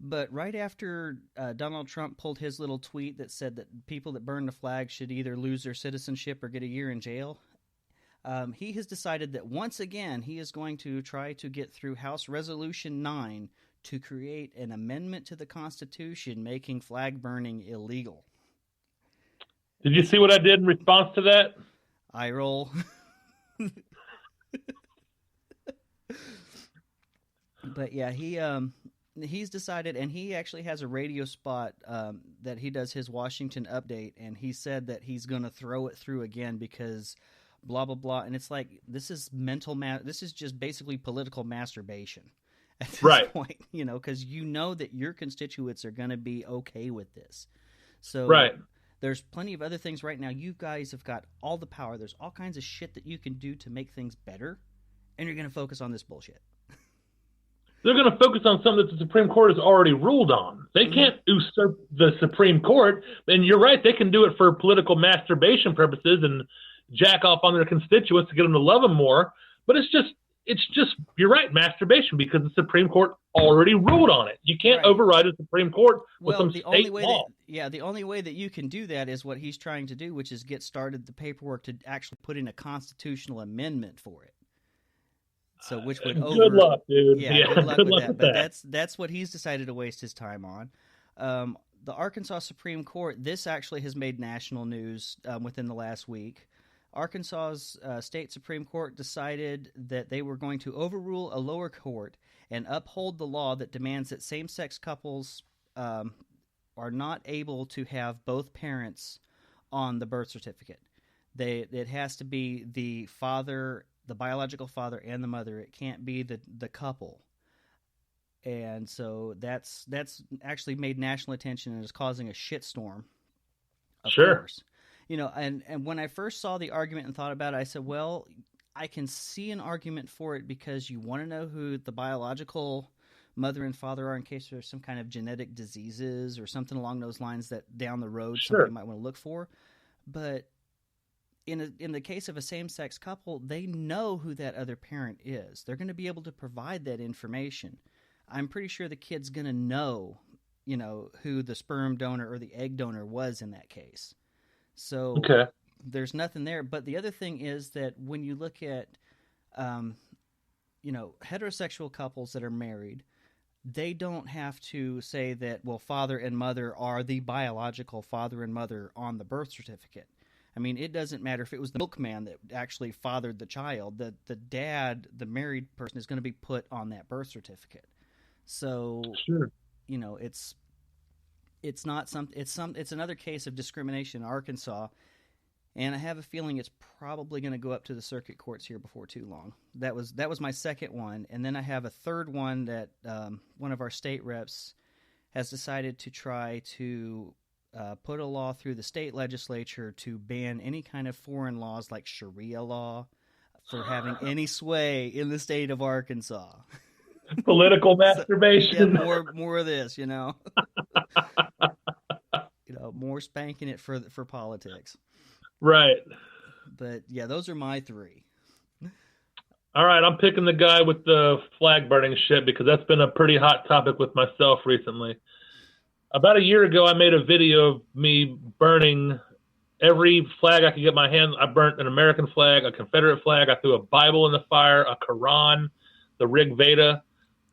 But right after Donald Trump pulled his little tweet that said that people that burn the flag should either lose their citizenship or get a year in jail, he has decided that once again he is going to try to get through House Resolution 9 to create an amendment to the Constitution making flag burning illegal. Did you see what I did in response to that? Eye roll. But yeah, he's decided, and he actually has a radio spot that he does his Washington update, and he said that he's going to throw it through again because blah, blah, blah. And it's like, this is this is just basically political masturbation at this point, because that your constituents are going to be okay with this. So there's plenty of other things right now. You guys have got all the power. There's all kinds of shit that you can do to make things better, and you're going to focus on this bullshit. They're going to focus on something that the Supreme Court has already ruled on. They can't usurp the Supreme Court. And you're right, they can do it for political masturbation purposes and jack off on their constituents to get them to love them more. But it's just you're right, masturbation, because the Supreme Court already ruled on it. You can't override a Supreme Court with some state law. The only way that you can do that is what he's trying to do, which is get started the paperwork to actually put in a constitutional amendment for it. So which would good luck, dude. Yeah, good luck with that. But that's what he's decided to waste his time on. The Arkansas Supreme Court, this actually has made national news within the last week. Arkansas's state Supreme Court decided that they were going to overrule a lower court and uphold the law that demands that same-sex couples are not able to have both parents on the birth certificate. It has to be the father, the biological father, and the mother. It can't be the couple. And so that's actually made national attention and is causing a shitstorm. Of course. And when I first saw the argument and thought about it, I said, well, I can see an argument for it because you want to know who the biological mother and father are in case there's some kind of genetic diseases or something along those lines that down the road somebody might want to look for. But in the case of a same-sex couple, they know who that other parent is. They're going to be able to provide that information. I'm pretty sure the kid's going to know, who the sperm donor or the egg donor was in that case. So there's nothing there. But the other thing is that when you look at, heterosexual couples that are married, they don't have to say that, well, father and mother are the biological father and mother on the birth certificate. I mean, it doesn't matter if it was the milkman that actually fathered the child. The dad, the married person, is going to be put on that birth certificate. So, it's not it's another case of discrimination in Arkansas, and I have a feeling it's probably going to go up to the circuit courts here before too long. That was my second one, and then I have a third one that one of our state reps has decided to try to put a law through the state legislature to ban any kind of foreign laws like Sharia law for having any sway in the state of Arkansas. Political masturbation. Yeah, more of this, more spanking it for politics. Right. But yeah, those are my three. All right, I'm picking the guy with the flag burning shit because that's been a pretty hot topic with myself recently. About a year ago, I made a video of me burning every flag I could get my hands. I burnt an American flag, a Confederate flag. I threw a Bible in the fire, a Quran, the Rig Veda.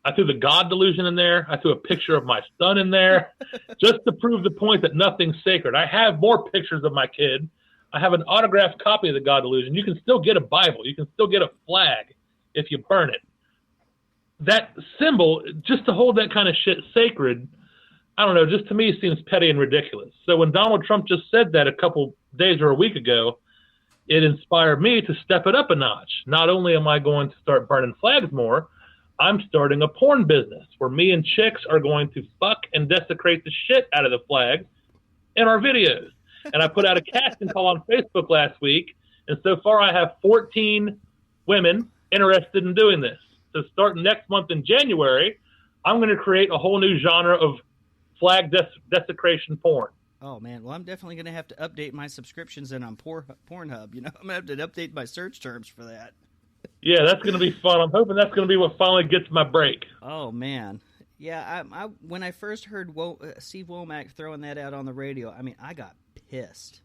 I threw the God delusion in there. I threw a picture of my son in there just to prove the point that nothing's sacred. I have more pictures of my kid. I have an autographed copy of the God delusion. You can still get a Bible. You can still get a flag if you burn it. That symbol, just to hold that kind of shit sacred, I don't know, just to me seems petty and ridiculous. So when Donald Trump just said that a couple days or a week ago, it inspired me to step it up a notch. Not only am I going to start burning flags more, I'm starting a porn business where me and chicks are going to fuck and desecrate the shit out of the flag in our videos. And I put out a casting call on Facebook last week, and so far I have 14 women interested in doing this. So starting next month in January, I'm going to create a whole new genre of flag desecration porn. Oh, man. Well, I'm definitely going to have to update my subscriptions in on Pornhub. I'm going to have to update my search terms for that. Yeah, that's going to be fun. I'm hoping that's going to be what finally gets my break. Oh, man. Yeah, I when I first heard Steve Womack throwing that out on the radio, I mean, I got pissed.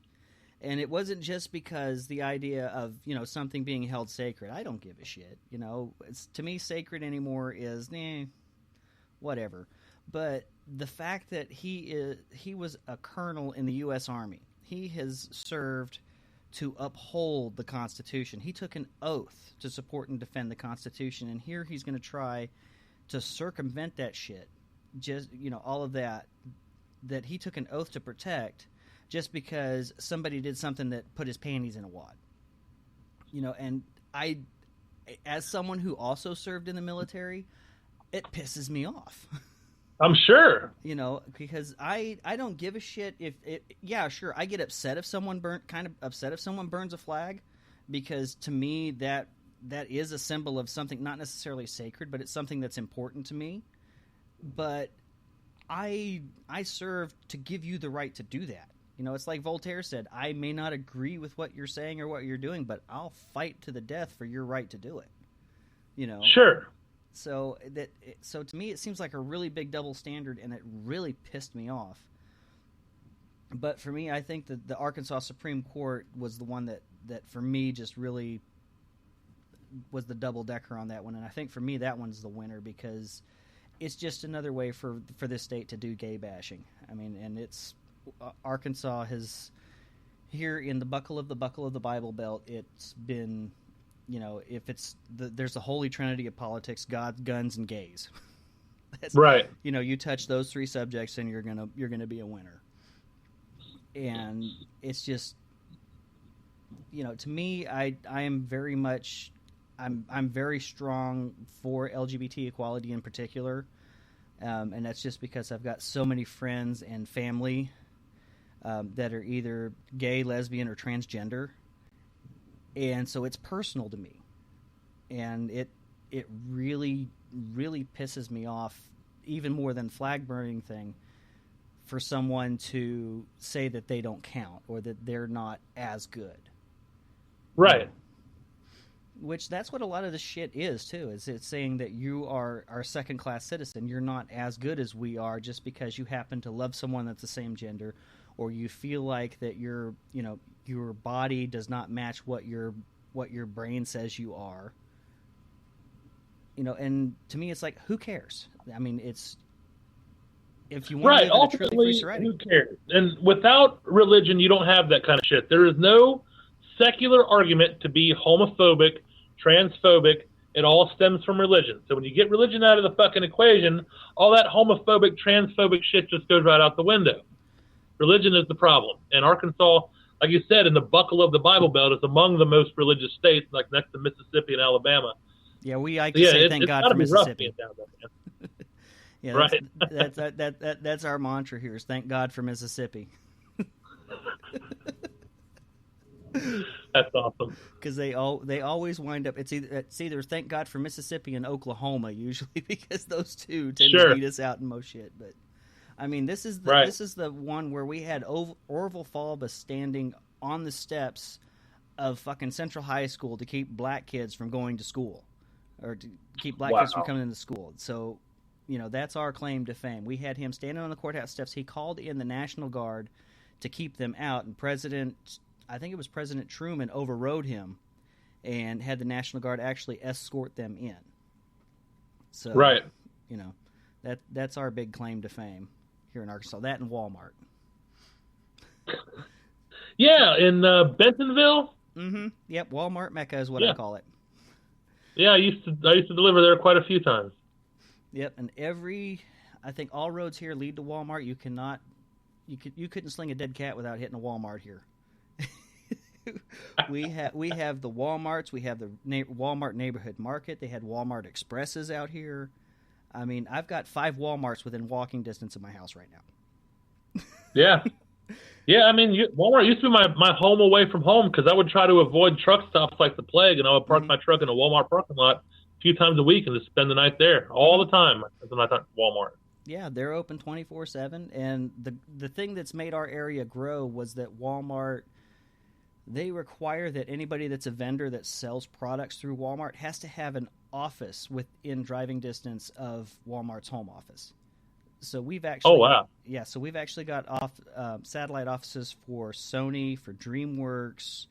And it wasn't just because the idea of, something being held sacred. I don't give a shit. To me, sacred anymore is, whatever. But the fact that he was a colonel in the U.S. Army. He has served to uphold the Constitution. He took an oath to support and defend the Constitution, and here he's going to try to circumvent that shit. Just, all of that he took an oath to protect just because somebody did something that put his panties in a wad. And I, as someone who also served in the military, it pisses me off. I'm sure. Because I don't give a shit if it. Yeah, sure. I get upset if someone burns a flag, because to me that is a symbol of something not necessarily sacred, but it's something that's important to me. But I serve to give you the right to do that. It's like Voltaire said, I may not agree with what you're saying or what you're doing, but I'll fight to the death for your right to do it. Sure. So to me, it seems like a really big double standard, and it really pissed me off. But for me, I think that the Arkansas Supreme Court was the one that for me just really was the double decker on that one. And I think for me, that one's the winner, because it's just another way for this state to do gay bashing. I mean, and it's Arkansas has here in the buckle of the Bible Belt. It's been, if it's there's a holy trinity of politics: God, guns, and gays. That's, right. You touch those three subjects, and you're gonna be a winner. And it's just, to me, I am very much, I'm very strong for LGBT equality in particular, and that's just because I've got so many friends and family that are either gay, lesbian, or transgender. And so it's personal to me. And it really, really pisses me off, even more than flag burning thing, for someone to say that they don't count or that they're not as good. Right. Which that's what a lot of this shit is too. Is it's saying that you are our second-class citizen. You're not as good as we are just because you happen to love someone that's the same gender, or you feel like that your body does not match what your brain says you are. And to me, it's like, who cares? I mean, it's if you want to live in a truly free society. Who cares? And without religion, you don't have that kind of shit. There is no secular argument to be homophobic, transphobic. It all stems from religion. So when you get religion out of the fucking equation, all that homophobic, transphobic shit just goes right out the window. Religion is the problem. And Arkansas, like you said, in the buckle of the Bible Belt, is among the most religious states, like next to Mississippi and Alabama. Yeah, we like to say thank God for Mississippi. Down there, man. Yeah, right. That's our mantra here, is thank God for Mississippi. That's awesome. Because they always wind up, it's either thank God for Mississippi and Oklahoma usually, because those two tend to beat us out in most shit. But I mean, this is the one where we had Orville Falba standing on the steps of fucking Central High School to keep black kids from going to school, or to keep black kids from coming into school. So, that's our claim to fame. We had him standing on the courthouse steps. He called in the National Guard to keep them out, and I think it was President Truman overrode him and had the National Guard actually escort them in. So, right. That's our big claim to fame here in Arkansas. That and Walmart. Yeah, in Bentonville. Mm-hmm. Yep, Walmart Mecca is what I call it. Yeah, I used to deliver there quite a few times. Yep, and I think all roads here lead to Walmart. You couldn't sling a dead cat without hitting a Walmart here. we have the Walmarts. We have the Walmart Neighborhood Market. They had Walmart Expresses out here. I mean, I've got 5 Walmarts within walking distance of my house right now. Yeah. Yeah, I mean, Walmart used to be my home away from home, because I would try to avoid truck stops like the plague, and I would park my truck in a Walmart parking lot a few times a week and just spend the night there all the time. That's when I thought Walmart. Yeah, they're open 24/7, and the thing that's made our area grow was that Walmart, they require that anybody that's a vendor that sells products through Walmart has to have an office within driving distance of Walmart's home office. So we've actually, so we've actually got satellite offices for Sony, for DreamWorks,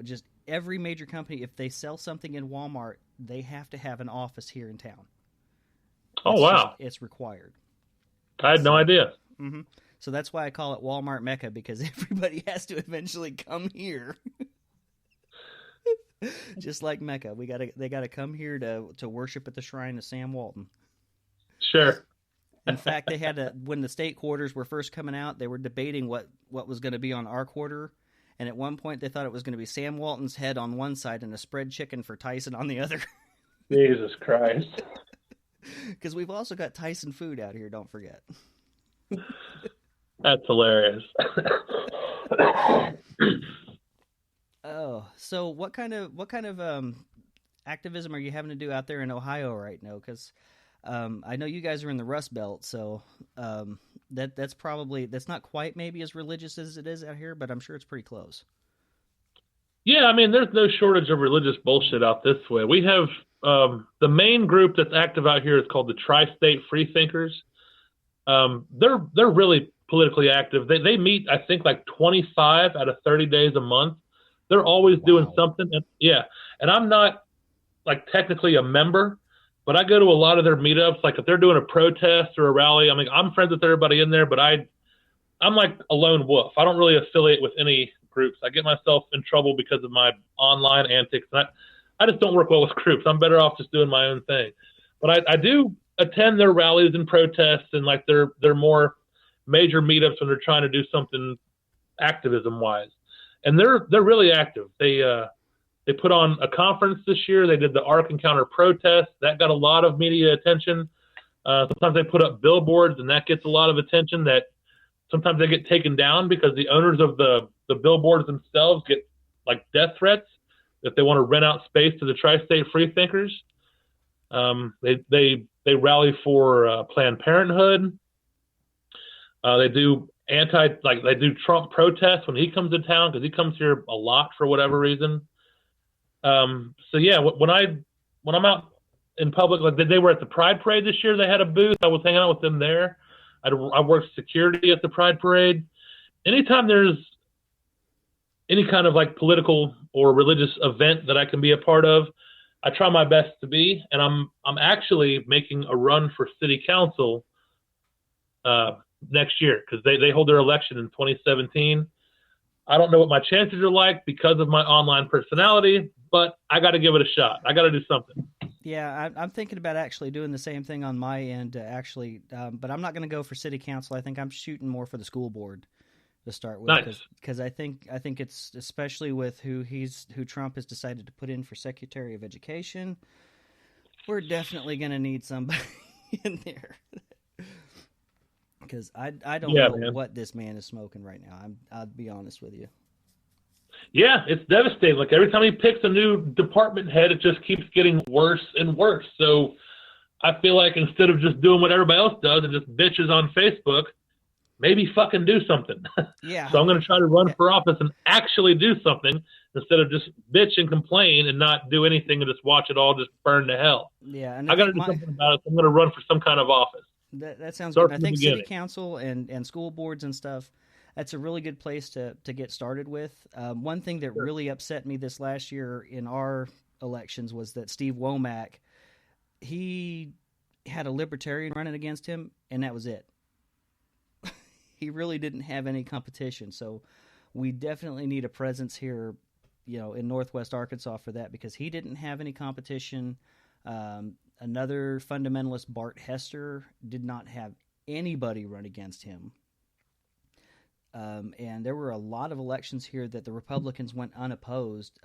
just every major company. If they sell something in Walmart, they have to have an office here in town. It's required. I had no idea. Mm-hmm. So that's why I call it Walmart Mecca, because everybody has to eventually come here. Just like Mecca, they gotta come here to worship at the shrine of Sam Walton. Sure. In fact, they had when the state quarters were first coming out, they were debating what was going to be on our quarter, and at one point they thought it was going to be Sam Walton's head on one side and a spread chicken for Tyson on the other. Jesus Christ. Because we've also got Tyson food out here, don't forget. That's hilarious. Oh, so what kind of activism are you having to do out there in Ohio right now? Because I know you guys are in the Rust Belt, so that's not quite maybe as religious as it is out here, but I'm sure it's pretty close. Yeah, I mean, there's no shortage of religious bullshit out this way. We have the main group that's active out here is called the Tri-State Freethinkers. They're really politically active. They meet, I think, like 25 out of 30 days a month. They're always doing something. And I'm not like technically a member, but I go to a lot of their meetups. Like if they're doing a protest or a rally, I mean, I'm friends with everybody in there, but I'm like a lone wolf. I don't really affiliate with any groups. I get myself in trouble because of my online antics. And I just don't work well with groups. I'm better off just doing my own thing. But I do attend their rallies and protests and like their more major meetups when they're trying to do something activism wise. And they're really active. They put on a conference this year. They did the Ark Encounter protest. That got a lot of media attention. Sometimes they put up billboards, and that gets a lot of attention that sometimes they get taken down because the owners of the billboards themselves get like death threats if they want to rent out space to the tri-state free thinkers. They rally for Planned Parenthood. They do they do Trump protests when he comes to town, because he comes here a lot for whatever reason. So yeah, when I'm out in public, like they were at the Pride Parade this year, they had a booth. I was hanging out with them there. I worked security at the Pride Parade. Anytime there's any kind of like political or religious event that I can be a part of, I try my best to be. And I'm actually making a run for city council next year, because they hold their election in 2017. I don't know what my chances are like because of my online personality, but I got to give it a shot. I got to do something. Yeah, I'm thinking about actually doing the same thing on my end, but I'm not going to go for city council. I think I'm shooting more for the school board to start with. Nice. Because I think it's, especially with who Trump has decided to put in for Secretary of Education, we're definitely going to need somebody in there. Because I don't know what this man is smoking right now. I'll be honest with you. Yeah, it's devastating. Like every time he picks a new department head, it just keeps getting worse and worse. So I feel like instead of just doing what everybody else does and just bitches on Facebook, maybe fucking do something. Yeah. So I'm going to try to run for office and actually do something instead of just bitch and complain and not do anything and just watch it all just burn to hell. Yeah. And I got to do something about it. So I'm going to run for some kind of office. That sounds good. I think city council and school boards and stuff, that's a really good place to get started with. One thing that really upset me this last year in our elections was that Steve Womack, he had a libertarian running against him, and that was it. He really didn't have any competition. So we definitely need a presence here, in Northwest Arkansas for that, because he didn't have any competition. Another fundamentalist, Bart Hester, did not have anybody run against him. And there were a lot of elections here that the Republicans went unopposed.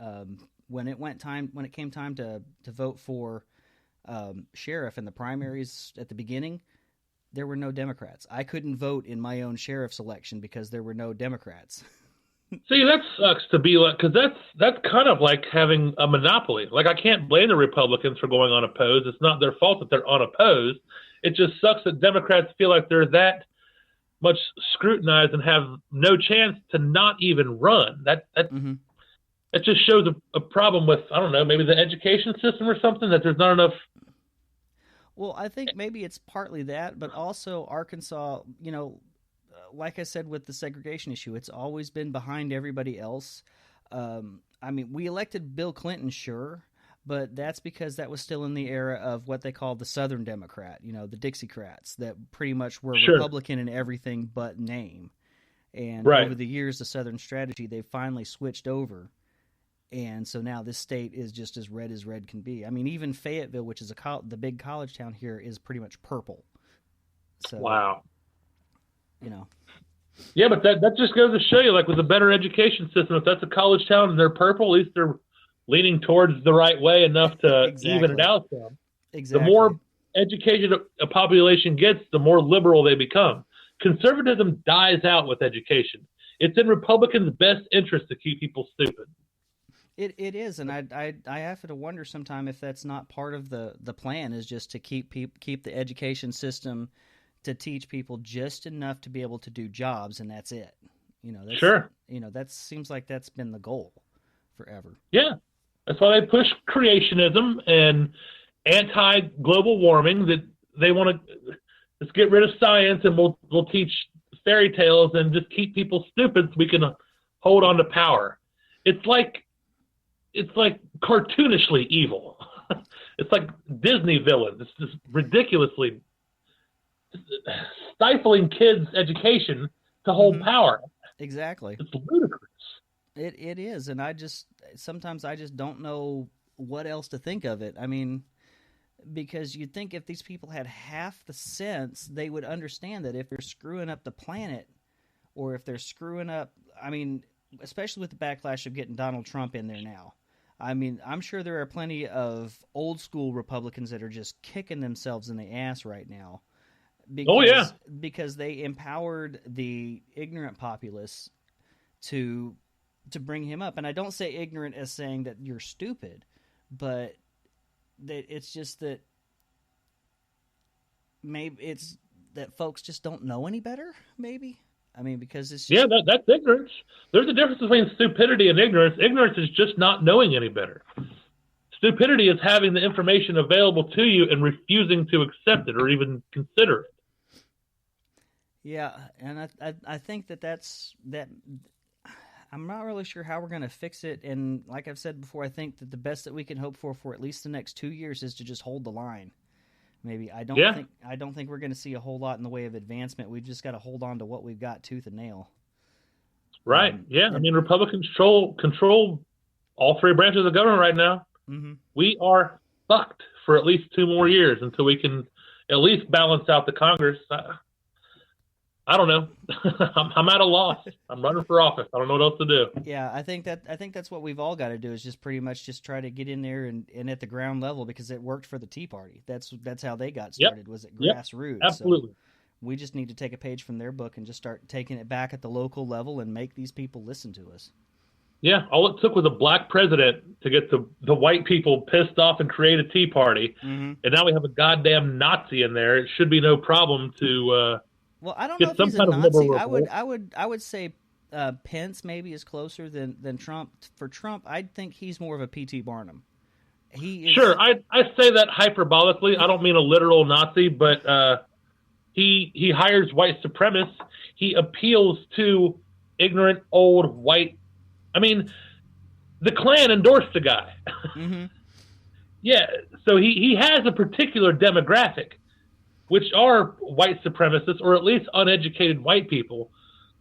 When it came time to vote for sheriff in the primaries at the beginning, there were no Democrats. I couldn't vote in my own sheriff's election because there were no Democrats. See, that sucks to be like, because that's kind of like having a monopoly. Like, I can't blame the Republicans for going unopposed. It's not their fault that they're unopposed. It just sucks that Democrats feel like they're that much scrutinized and have no chance to not even run. That just shows a problem with, I don't know, maybe the education system or something, that there's not enough. Well, I think maybe it's partly that, but also Arkansas, like I said with the segregation issue, it's always been behind everybody else. I mean, we elected Bill Clinton, sure, but that's because that was still in the era of what they call the Southern Democrat, the Dixiecrats, that pretty much were Republican in everything but name. And over the years, the Southern strategy, they finally switched over. And so now this state is just as red can be. I mean, even Fayetteville, which is the big college town here, is pretty much purple. So, wow. Yeah, but that just goes to show you, like with a better education system, if that's a college town and they're purple, at least they're leaning towards the right way enough to even it out some. Exactly. The more educated a population gets, the more liberal they become. Conservatism dies out with education. It's in Republicans' best interest to keep people stupid. It is, and I have to wonder sometime if that's not part of the plan, is just to keep the education system to teach people just enough to be able to do jobs, and that's it. Sure. That seems like that's been the goal forever. Yeah, that's why they push creationism and anti-global warming. That they want to just get rid of science, and we'll teach fairy tales and just keep people stupid so we can hold on to power. It's like cartoonishly evil. It's like Disney villains. It's just ridiculously stifling kids' education to hold power. Exactly. It's ludicrous. It is, and sometimes I just don't know what else to think of it. I mean, because you'd think if these people had half the sense, they would understand that if they're screwing up the planet, or if they're screwing up, I mean, especially with the backlash of getting Donald Trump in there now. I mean, I'm sure there are plenty of old school Republicans that are just kicking themselves in the ass right now because they empowered the ignorant populace to bring him up. And I don't say ignorant as saying that you're stupid, but that it's just that maybe it's that folks just don't know any better, maybe. I mean, because it's just... that's ignorance. There's a difference between stupidity and ignorance. Ignorance is just not knowing any better. Stupidity is having the information available to you and refusing to accept it or even consider it. Yeah, and I think that's I'm not really sure how we're going to fix it. And like I've said before, I think that the best that we can hope for at least the next 2 years is to just hold the line. Maybe I don't think we're going to see a whole lot in the way of advancement. We've just got to hold on to what we've got tooth and nail. Right. I mean, Republicans control all three branches of government right now. Mm-hmm. We are fucked for at least 2 more years until we can at least balance out the Congress. I don't know. I'm at a loss. I'm running for office. I don't know what else to do. Yeah, I think that's what we've all got to do is just pretty much just try to get in there and at the ground level, because it worked for the Tea Party. That's how they got started, was at grassroots. Absolutely. So we just need to take a page from their book and just start taking it back at the local level and make these people listen to us. Yeah, all it took was a black president to get the white people pissed off and create a Tea Party. Mm-hmm. And now we have a goddamn Nazi in there. It should be no problem to well, I don't know if he's a Nazi. I would say Pence maybe is closer than Trump. For Trump, I think he's more of a P.T. Barnum. He is... Sure, I say that hyperbolically. I don't mean a literal Nazi, but he hires white supremacists. He appeals to ignorant old white. I mean, the Klan endorsed the guy. Mm-hmm. Yeah, so he has a particular demographic, which are white supremacists or at least uneducated white people.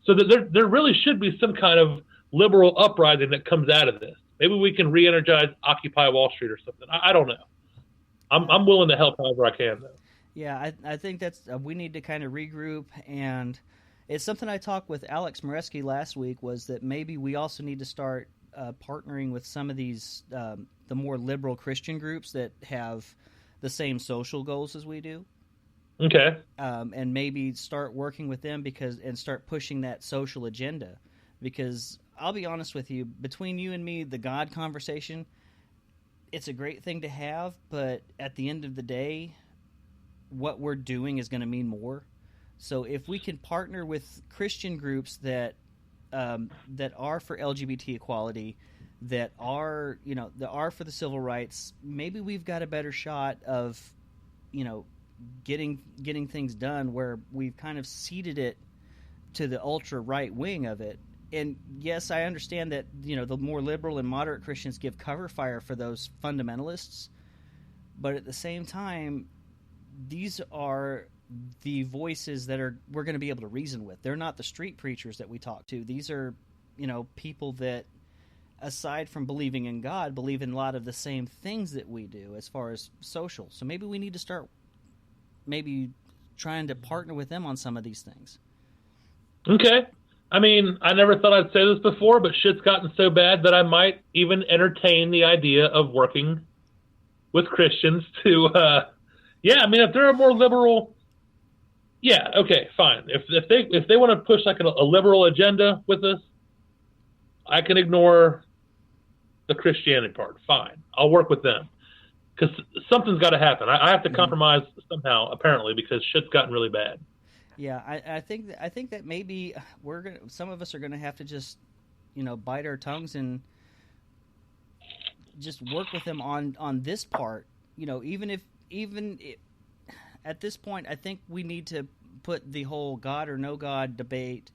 So that there really should be some kind of liberal uprising that comes out of this. Maybe we can re-energize Occupy Wall Street or something. I don't know. I'm willing to help however I can, though. Yeah, I think that's we need to kind of regroup, and it's something I talked with Alex Moreski last week, was that maybe we also need to start partnering with some of these the more liberal Christian groups that have the same social goals as we do. Okay. And maybe start working with them and start pushing that social agenda. Because I'll be honest with you, between you and me, the God conversation, it's a great thing to have, but at the end of the day, what we're doing is going to mean more. So if we can partner with Christian groups that are for LGBT equality, that are for the civil rights, maybe we've got a better shot of, getting things done, where we've kind of ceded it to the ultra right wing of it. And yes, I understand that the more liberal and moderate Christians give cover fire for those fundamentalists, but at the same time, these are the voices that we're going to be able to reason with. They're not the street preachers that we talk to. These are people that, aside from believing in God, believe in a lot of the same things that we do as far as social. So maybe we need to start trying to partner with them on some of these things. Okay. I mean, I never thought I'd say this before, but shit's gotten so bad that I might even entertain the idea of working with Christians to, I mean, if they're a more liberal, yeah, okay, fine. If they want to push like a liberal agenda with us, I can ignore the Christianity part. Fine. I'll work with them. Because something's got to happen. I have to compromise somehow, apparently, because shit's gotten really bad. Yeah, I think that maybe some of us are gonna have to just, bite our tongues and just work with them on this part. Even if at this point, I think we need to put the whole God or no God debate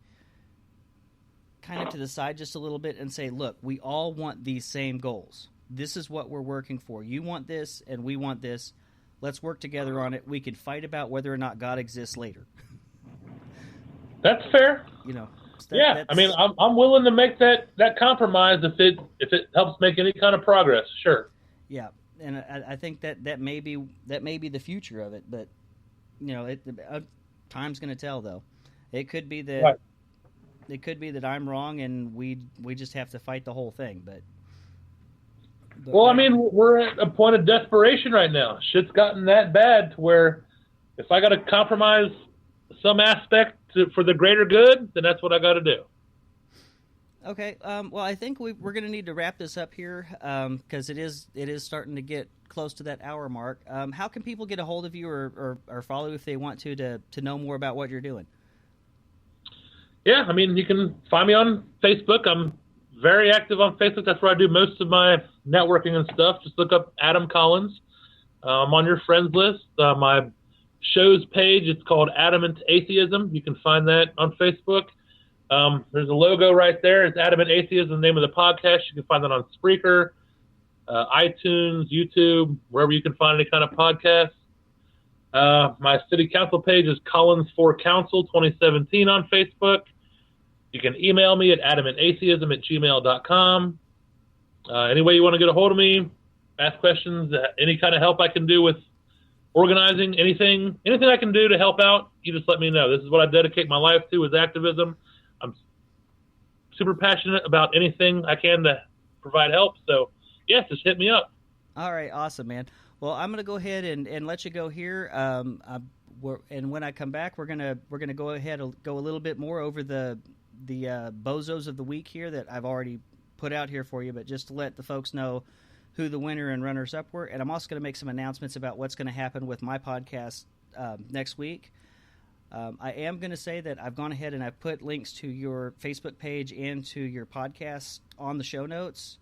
kind of to the side just a little bit and say, look, we all want these same goals. This is what we're working for. You want this, and we want this. Let's work together on it. We can fight about whether or not God exists later. That's fair. That's... I mean, I'm willing to make that compromise if it helps make any kind of progress. Sure. Yeah, and I think that may be the future of it, but time's going to tell. Though it could be that I'm wrong, and we just have to fight the whole thing, but well, I mean, we're at a point of desperation right now. Shit's gotten that bad to where if I got to compromise some aspect for the greater good, then that's what I got to do. Okay. Well, I think we're going to need to wrap this up here because it is starting to get close to that hour mark. How can people get a hold of you or follow you if they want to know more about what you're doing? Yeah, I mean, you can find me on Facebook. I'm very active on Facebook. That's where I do most of my networking and stuff. Just look up Adam Collins. I'm on your friends list. My show's page, it's called Adamant Atheism. You can find that on Facebook. There's a logo right there. It's Adamant Atheism, the name of the podcast. You can find that on Spreaker, iTunes, YouTube, wherever you can find any kind of podcast. My city council page is Collins for Council 2017 on Facebook. You can email me at adamantatheism@gmail.com. Any way you want to get a hold of me, ask questions, any kind of help I can do with organizing, anything I can do to help out, you just let me know. This is what I dedicate my life to, is activism. I'm super passionate about anything I can to provide help. So, yeah, just hit me up. All right, awesome, man. Well, I'm going to go ahead and let you go here. And when I come back, we're gonna go ahead and go a little bit more over the bozos of the week here that I've already put out here for you, but just to let the folks know who the winner and runners-up were. And I'm also going to make some announcements about what's going to happen with my podcast next week. I am going to say that I've gone ahead and I've put links to your Facebook page and to your podcast on the show notes.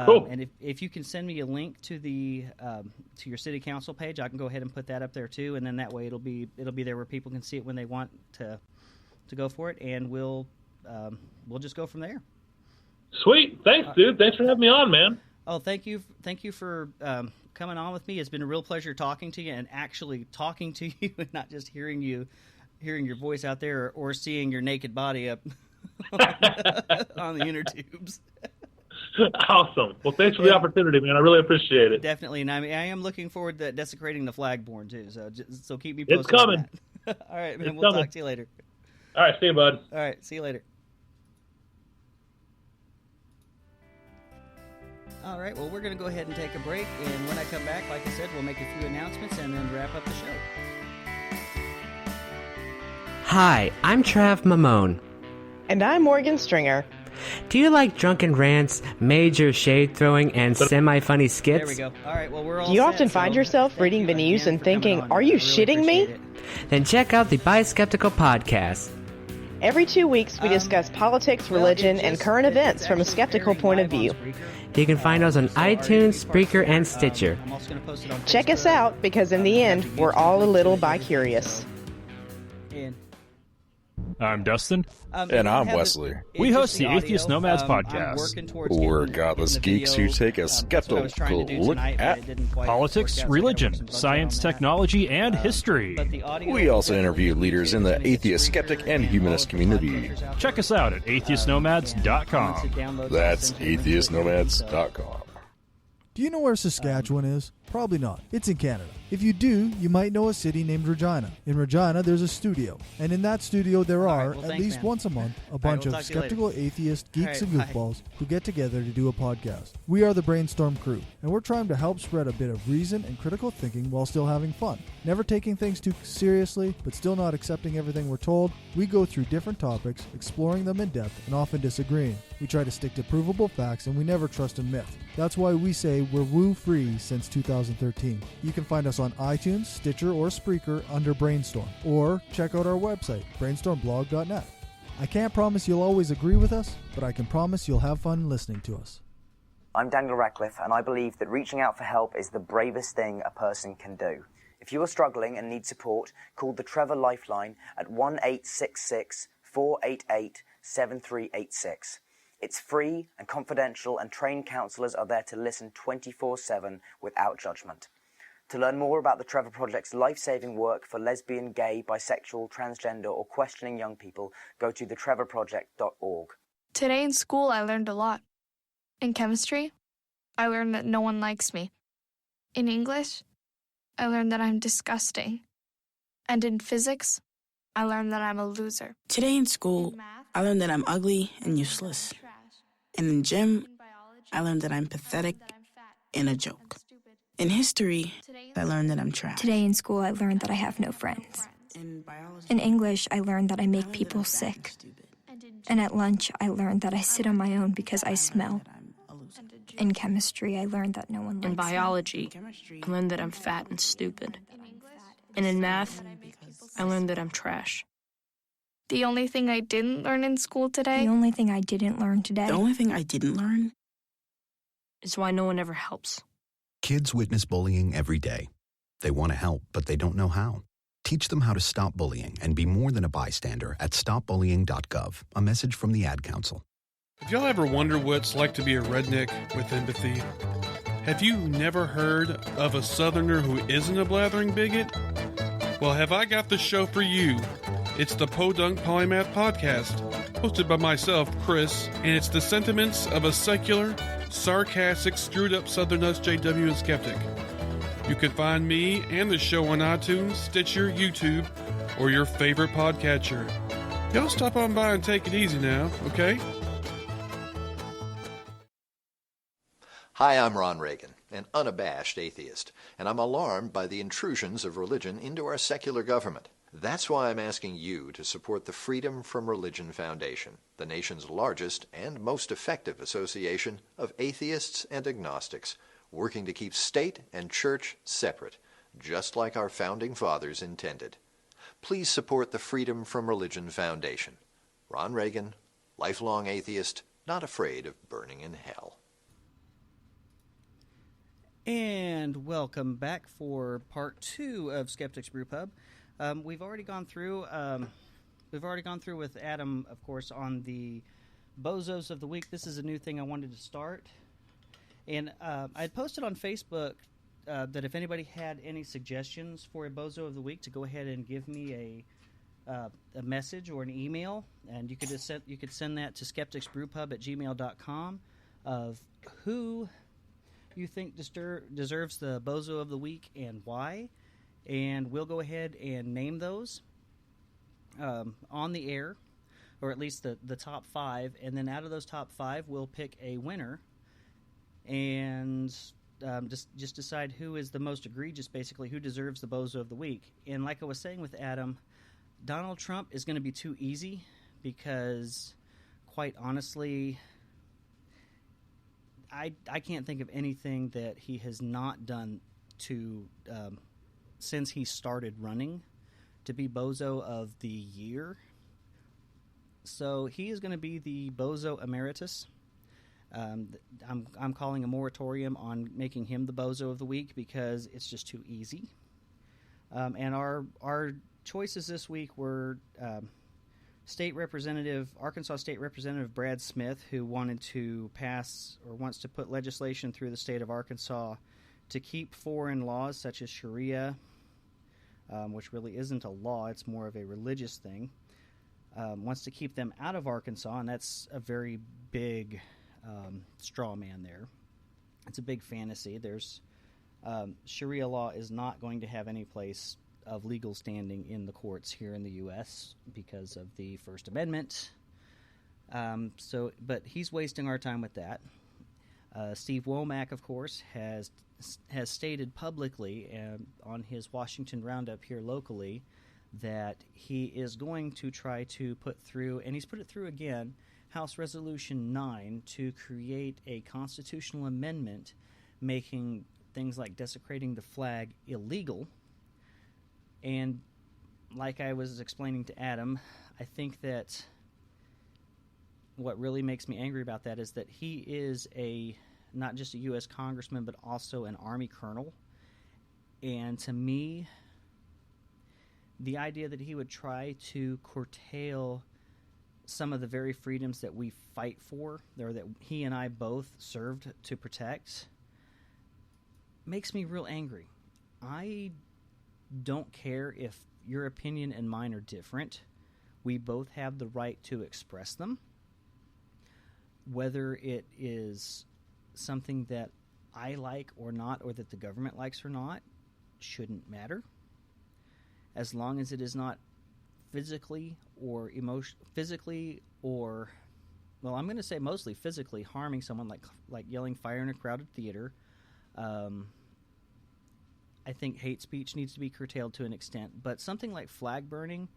Cool. And if you can send me a link to to your city council page, I can go ahead and put that up there too. And then that way it'll be there where people can see it when they want to go for it. And we'll just go from there. Sweet. Thanks, dude. Thanks for having me on, man. Oh, thank you for coming on with me. It's been a real pleasure talking to you and actually talking to you and not just hearing your voice out there or seeing your naked body up on the inner tubes. Awesome. Well, thanks for the opportunity, man. I really appreciate it. Definitely. And I am looking forward to desecrating the flagborn too. So keep me posted. It's coming. All right, man. It's We'll coming. talk to you later. All right. See you, bud. All right. See you later. All right, well, we're going to go ahead and take a break, and when I come back, like I said, we'll make a few announcements and then wrap up the show. Hi, I'm Trav Mamone. And I'm Morgan Stringer. Do you like drunken rants, major shade throwing, and semi-funny skits? There we go. All right, well, we're all Do you set, often find yourself reading the news and thinking, are you shitting me? Then check out the Bi Skeptical podcast. Every 2 weeks, we discuss politics, religion, and current events from a skeptical point of view. You can find us on iTunes, Spreaker, and Stitcher. Check us out, because in the end, we're all a little bi-curious. I'm Dustin. And I'm Wesley. We host the Atheist Nomads podcast. We're godless geeks who take a skeptical look at politics, religion, science, technology, and history. We also interview leaders in the atheist, skeptic, and humanist community. Check us out at atheistnomads.com. That's atheistnomads.com. Do you know where Saskatchewan is? Probably not. It's in Canada. If you do, you might know a city named Regina. In Regina, there's a studio. And in that studio, there are, at least once a month, a bunch of skeptical atheist geeks and goofballs who get together to do a podcast. We are the Brainstorm crew, and we're trying to help spread a bit of reason and critical thinking while still having fun. Never taking things too seriously, but still not accepting everything we're told. We go through different topics, exploring them in depth, and often disagreeing. We try to stick to provable facts, and we never trust in myth. That's why we say we're woo-free since 2013. You can find us on iTunes, Stitcher, or Spreaker under Brainstorm, or check out our website, brainstormblog.net. I can't promise you'll always agree with us, but I can promise you'll have fun listening to us. I'm Daniel Radcliffe, and I believe that reaching out for help is the bravest thing a person can do. If you are struggling and need support, call the Trevor Lifeline at 1-866-488-7386. It's free and confidential, and trained counsellors are there to listen 24/7 without judgment. To learn more about the Trevor Project's life-saving work for lesbian, gay, bisexual, transgender, or questioning young people, go to thetrevorproject.org. Today in school, I learned a lot. In chemistry, I learned that no one likes me. In English, I learned that I'm disgusting. And in physics, I learned that I'm a loser. Today in school, I learned that I'm ugly and useless. And in gym, I learned that I'm pathetic and a joke. In history, I learned that I'm trash. Today in school, I learned that I have no friends. In English, I learned that I make people sick. And at lunch, I learned that I sit on my own because I smell. In chemistry, I learned that no one likes me. In biology, I learned that I'm fat and stupid. And in math, I learned that I'm trash. The only thing I didn't learn in school today... The only thing I didn't learn today... The only thing I didn't learn... is why no one ever helps. Kids witness bullying every day. They want to help, but they don't know how. Teach them how to stop bullying and be more than a bystander at stopbullying.gov. A message from the Ad Council. Have y'all ever wondered what it's like to be a redneck with empathy? Have you never heard of a Southerner who isn't a blathering bigot? Well, have I got the show for you. It's the Podunk Polymath Podcast, hosted by myself, Chris, and it's the sentiments of a secular, sarcastic, screwed-up Southern SJW and Skeptic. You can find me and the show on iTunes, Stitcher, YouTube, or your favorite podcatcher. Y'all stop on by and take it easy now, okay? Hi, I'm Ron Reagan, an unabashed atheist, and I'm alarmed by the intrusions of religion into our secular government. That's why I'm asking you to support the Freedom from Religion Foundation, the nation's largest and most effective association of atheists and agnostics, working to keep state and church separate, just like our founding fathers intended. Please support the Freedom from Religion Foundation. Ron Reagan, lifelong atheist, not afraid of burning in hell. And welcome back for part 2 of Skeptic's Brewpub. We've already gone through with Adam, of course, on the Bozos of the Week. This is a new thing I wanted to start. And I had posted on Facebook that if anybody had any suggestions for a Bozo of the Week, to go ahead and give me a message or an email. And you could send that to skepticsbrewpub@gmail.com of who you think deserves the Bozo of the Week and why. And we'll go ahead and name those on the air, or at least the top 5. And then out of those top 5, we'll pick a winner and just decide who is the most egregious, basically, who deserves the Bozo of the Week. And like I was saying with Adam, Donald Trump is going to be too easy because, quite honestly, I can't think of anything that he has not done to... since he started running to be Bozo of the Year. So he is going to be the Bozo Emeritus. I'm calling a moratorium on making him the Bozo of the Week because it's just too easy. And our choices this week were Arkansas State Representative Brad Smith, who wants to put legislation through the state of Arkansas to keep foreign laws such as Sharia, which really isn't a law, it's more of a religious thing, wants to keep them out of Arkansas, and that's a very big straw man there. It's a big fantasy. There's Sharia law is not going to have any place of legal standing in the courts here in the U.S. because of the First Amendment. But he's wasting our time with that. Steve Womack, of course, has stated publicly on his Washington Roundup here locally that he is going to try to put through, and he's put it through again, House Resolution 9 to create a constitutional amendment making things like desecrating the flag illegal. And like I was explaining to Adam, I think that what really makes me angry about that is that he is not just a U.S. congressman, but also an Army colonel. And to me, the idea that he would try to curtail some of the very freedoms that we fight for, or that he and I both served to protect, makes me real angry. I don't care if your opinion and mine are different. We both have the right to express them. Whether it is something that I like or not, or that the government likes or not, shouldn't matter. As long as it is not physically or well, I'm going to say mostly physically harming someone, like yelling fire in a crowded theater. I think hate speech needs to be curtailed to an extent, but something like flag burning,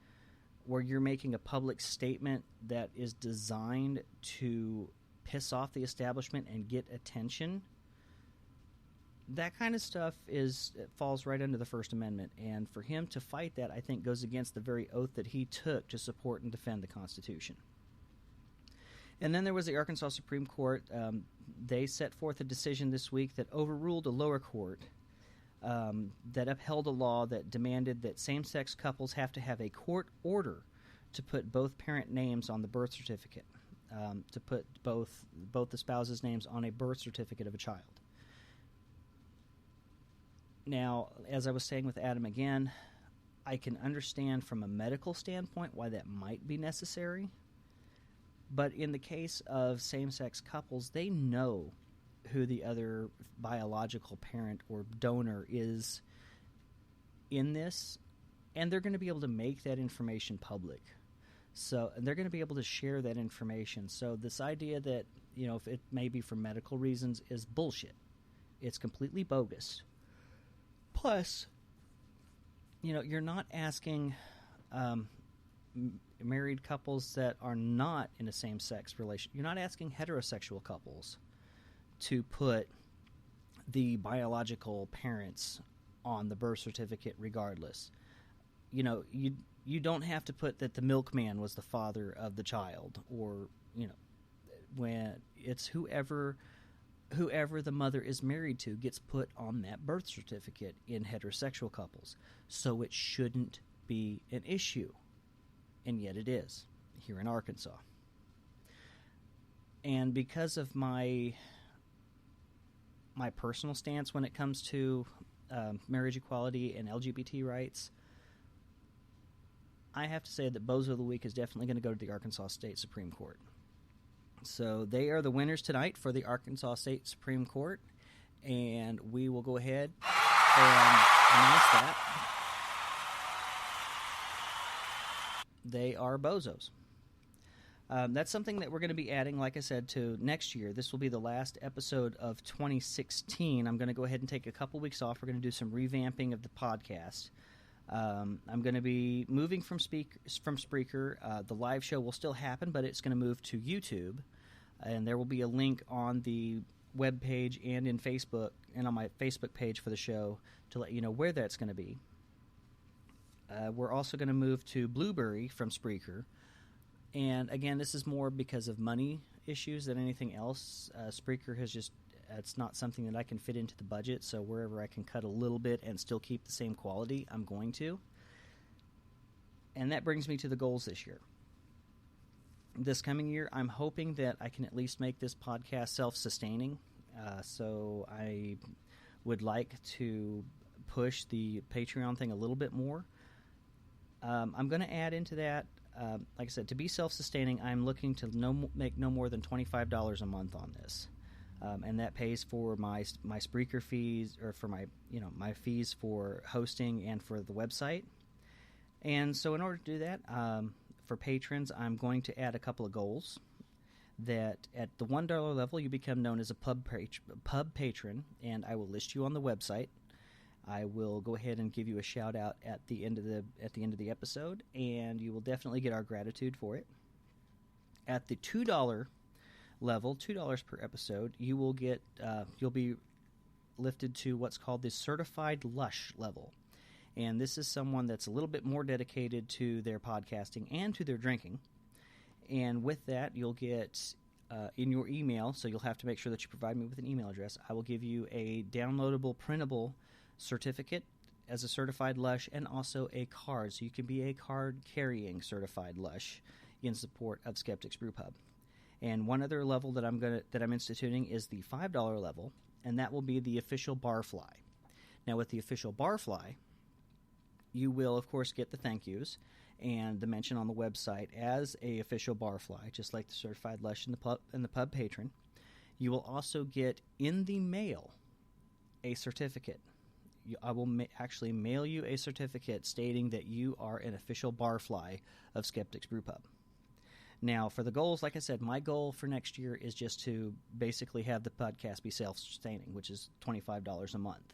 where you're making a public statement that is designed to piss off the establishment and get attention, that kind of stuff falls right under the First Amendment. And for him to fight that, I think, goes against the very oath that he took to support and defend the Constitution. And then there was the Arkansas Supreme Court. They set forth a decision this week that overruled a lower court that upheld a law that demanded that same-sex couples have to have a court order to put both parent names on the birth certificate, to put both the spouses' names on a birth certificate of a child. Now, as I was saying with Adam again, I can understand from a medical standpoint why that might be necessary, but in the case of same-sex couples, they know who the other biological parent or donor is in this, and they're going to be able to make that information public. So, and they're going to be able to share that information. So this idea that, if it may be for medical reasons is bullshit. It's completely bogus. Plus, you're not asking married couples that are not in a same-sex relation. You're not asking heterosexual couples to put the biological parents on the birth certificate regardless. You don't have to put that the milkman was the father of the child, or, when it's whoever the mother is married to gets put on that birth certificate in heterosexual couples. So it shouldn't be an issue. And yet it is here in Arkansas. And because of my personal stance when it comes to marriage equality and LGBT rights, I have to say that Bozo of the Week is definitely going to go to the Arkansas State Supreme Court. So they are the winners tonight for the Arkansas State Supreme Court, and we will go ahead and announce that. They are bozos. That's something that we're going to be adding, like I said, to next year. This will be the last episode of 2016. I'm going to go ahead and take a couple weeks off. We're going to do some revamping of the podcast. I'm going to be moving from Spreaker. The live show will still happen, but it's going to move to YouTube. And there will be a link on the webpage and in Facebook and on my Facebook page for the show to let you know where that's going to be. We're also going to move to Blueberry from Spreaker. And again, this is more because of money issues than anything else. Spreaker has it's not something that I can fit into the budget, so wherever I can cut a little bit and still keep the same quality, I'm going to. And that brings me to the goals this year. This coming year, I'm hoping that I can at least make this podcast self-sustaining. So I would like to push the Patreon thing a little bit more. I'm going to add into that, like I said, to be self-sustaining, I'm looking to make no more than $25 a month on this. And that pays for my Spreaker fees, or for my fees for hosting and for the website. And so in order to do that, for patrons, I'm going to add a couple of goals. That at the $1 level, you become known as a pub patron, and I will list you on the website. I will go ahead and give you a shout out at the end of the episode, and you will definitely get our gratitude for it. At the $2 level, $2 per episode, you will get you'll be lifted to what's called the certified Lush level. And this is someone that's a little bit more dedicated to their podcasting and to their drinking. And with that, you'll get in your email, so you'll have to make sure that you provide me with an email address. I will give you a downloadable, printable certificate as a certified Lush, and also a card, so you can be a card-carrying certified Lush in support of Skeptic's Brewpub. And one other level that I'm instituting is the $5 level, and that will be the official Barfly. Now, with the official Barfly, you will, of course, get the thank yous and the mention on the website as a official Barfly, just like the certified Lush and the pub patron. You will also get in the mail a certificate. I will actually mail you a certificate stating that you are an official Barfly of Skeptic's Brewpub. Now, for the goals, like I said, my goal for next year is just to basically have the podcast be self-sustaining, which is $25 a month.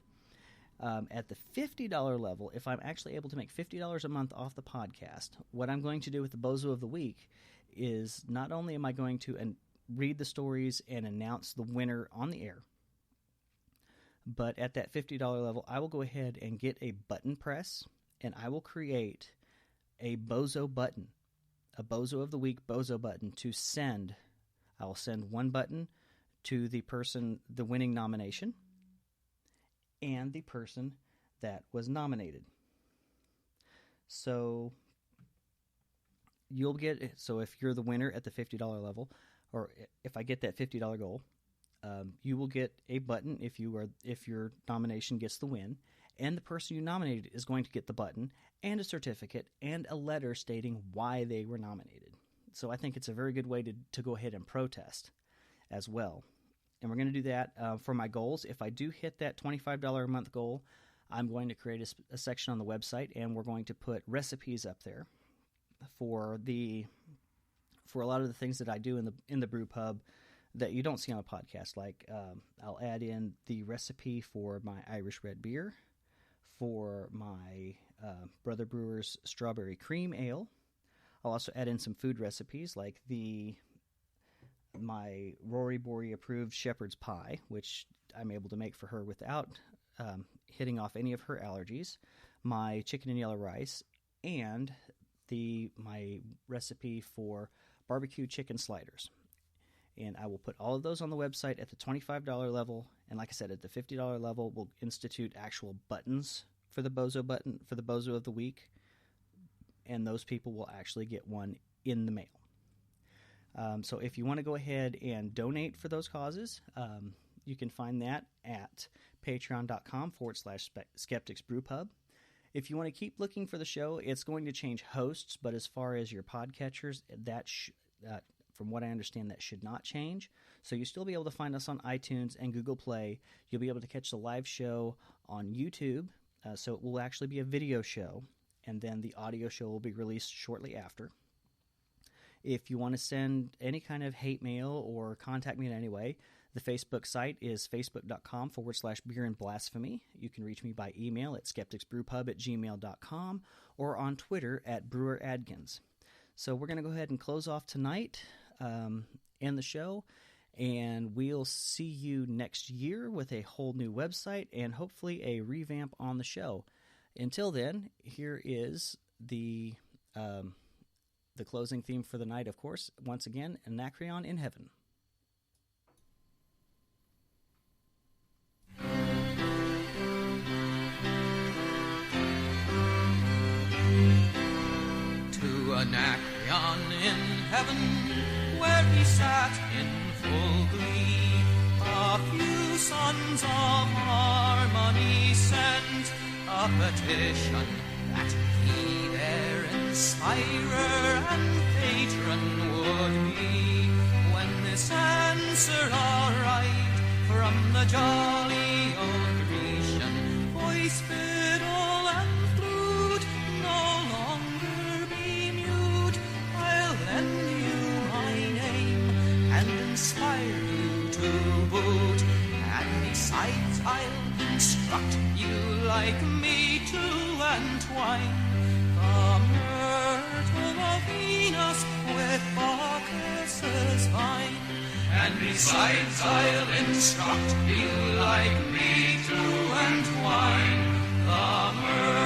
At the $50 level, if I'm actually able to make $50 a month off the podcast, what I'm going to do with the Bozo of the Week is not only am I going to read the stories and announce the winner on the air, but at that $50 level, I will go ahead and get a button press, and I will create a Bozo button, a Bozo of the Week Bozo button to send. I will send one button to the person, the winning nomination, and the person that was nominated. So you'll get, so if you're the winner at the $50 level, or if I get that $50 goal, you will get a button if your nomination gets the win, and the person you nominated is going to get the button and a certificate and a letter stating why they were nominated. So I think it's a very good way to go ahead and protest as well. And we're going to do that for my goals. If I do hit that $25 a month goal, I'm going to create a section on the website, and we're going to put recipes up there for a lot of the things that I do in the Brewpub that you don't see on a podcast. Like I'll add in the recipe for my Irish red beer, for my Brother Brewer's strawberry cream ale. I'll also add in some food recipes like my Rory Bory approved shepherd's pie, which I'm able to make for her without hitting off any of her allergies, my chicken and yellow rice, and my recipe for barbecue chicken sliders. And I will put all of those on the website at the $25 level. And like I said, at the $50 level, we'll institute actual buttons for the Bozo button, for the Bozo of the Week. And those people will actually get one in the mail. So if you want to go ahead and donate for those causes, you can find that at patreon.com/Skeptics Brewpub. If you want to keep looking for the show, it's going to change hosts, but as far as your podcatchers, from what I understand, that should not change. So you'll still be able to find us on iTunes and Google Play. You'll be able to catch the live show on YouTube, so it will actually be a video show, and then the audio show will be released shortly after. If you want to send any kind of hate mail or contact me in any way, the Facebook site is facebook.com/beer and blasphemy. You can reach me by email at skepticsbrewpub@gmail.com or on Twitter at breweradkins. So we're going to go ahead and close off tonight, end the show, and we'll see you next year with a whole new website and hopefully a revamp on the show. Until then, here is the closing theme for the night, of course. Once again, Anacreon in Heaven. To Anacreon in heaven, where he sat in full glee, a few sons of harmony sent a petition that he their inspirer and patron would be. When this answer arrived from the jolly old Grecian, voice, fiddle, and flute no longer be mute. I'll lend you my name and inspire you to boot, and besides I'll instruct you like me to entwine the myrtle of Venus with Bacchus's vine. And besides I'll instruct you like me to entwine the myrtle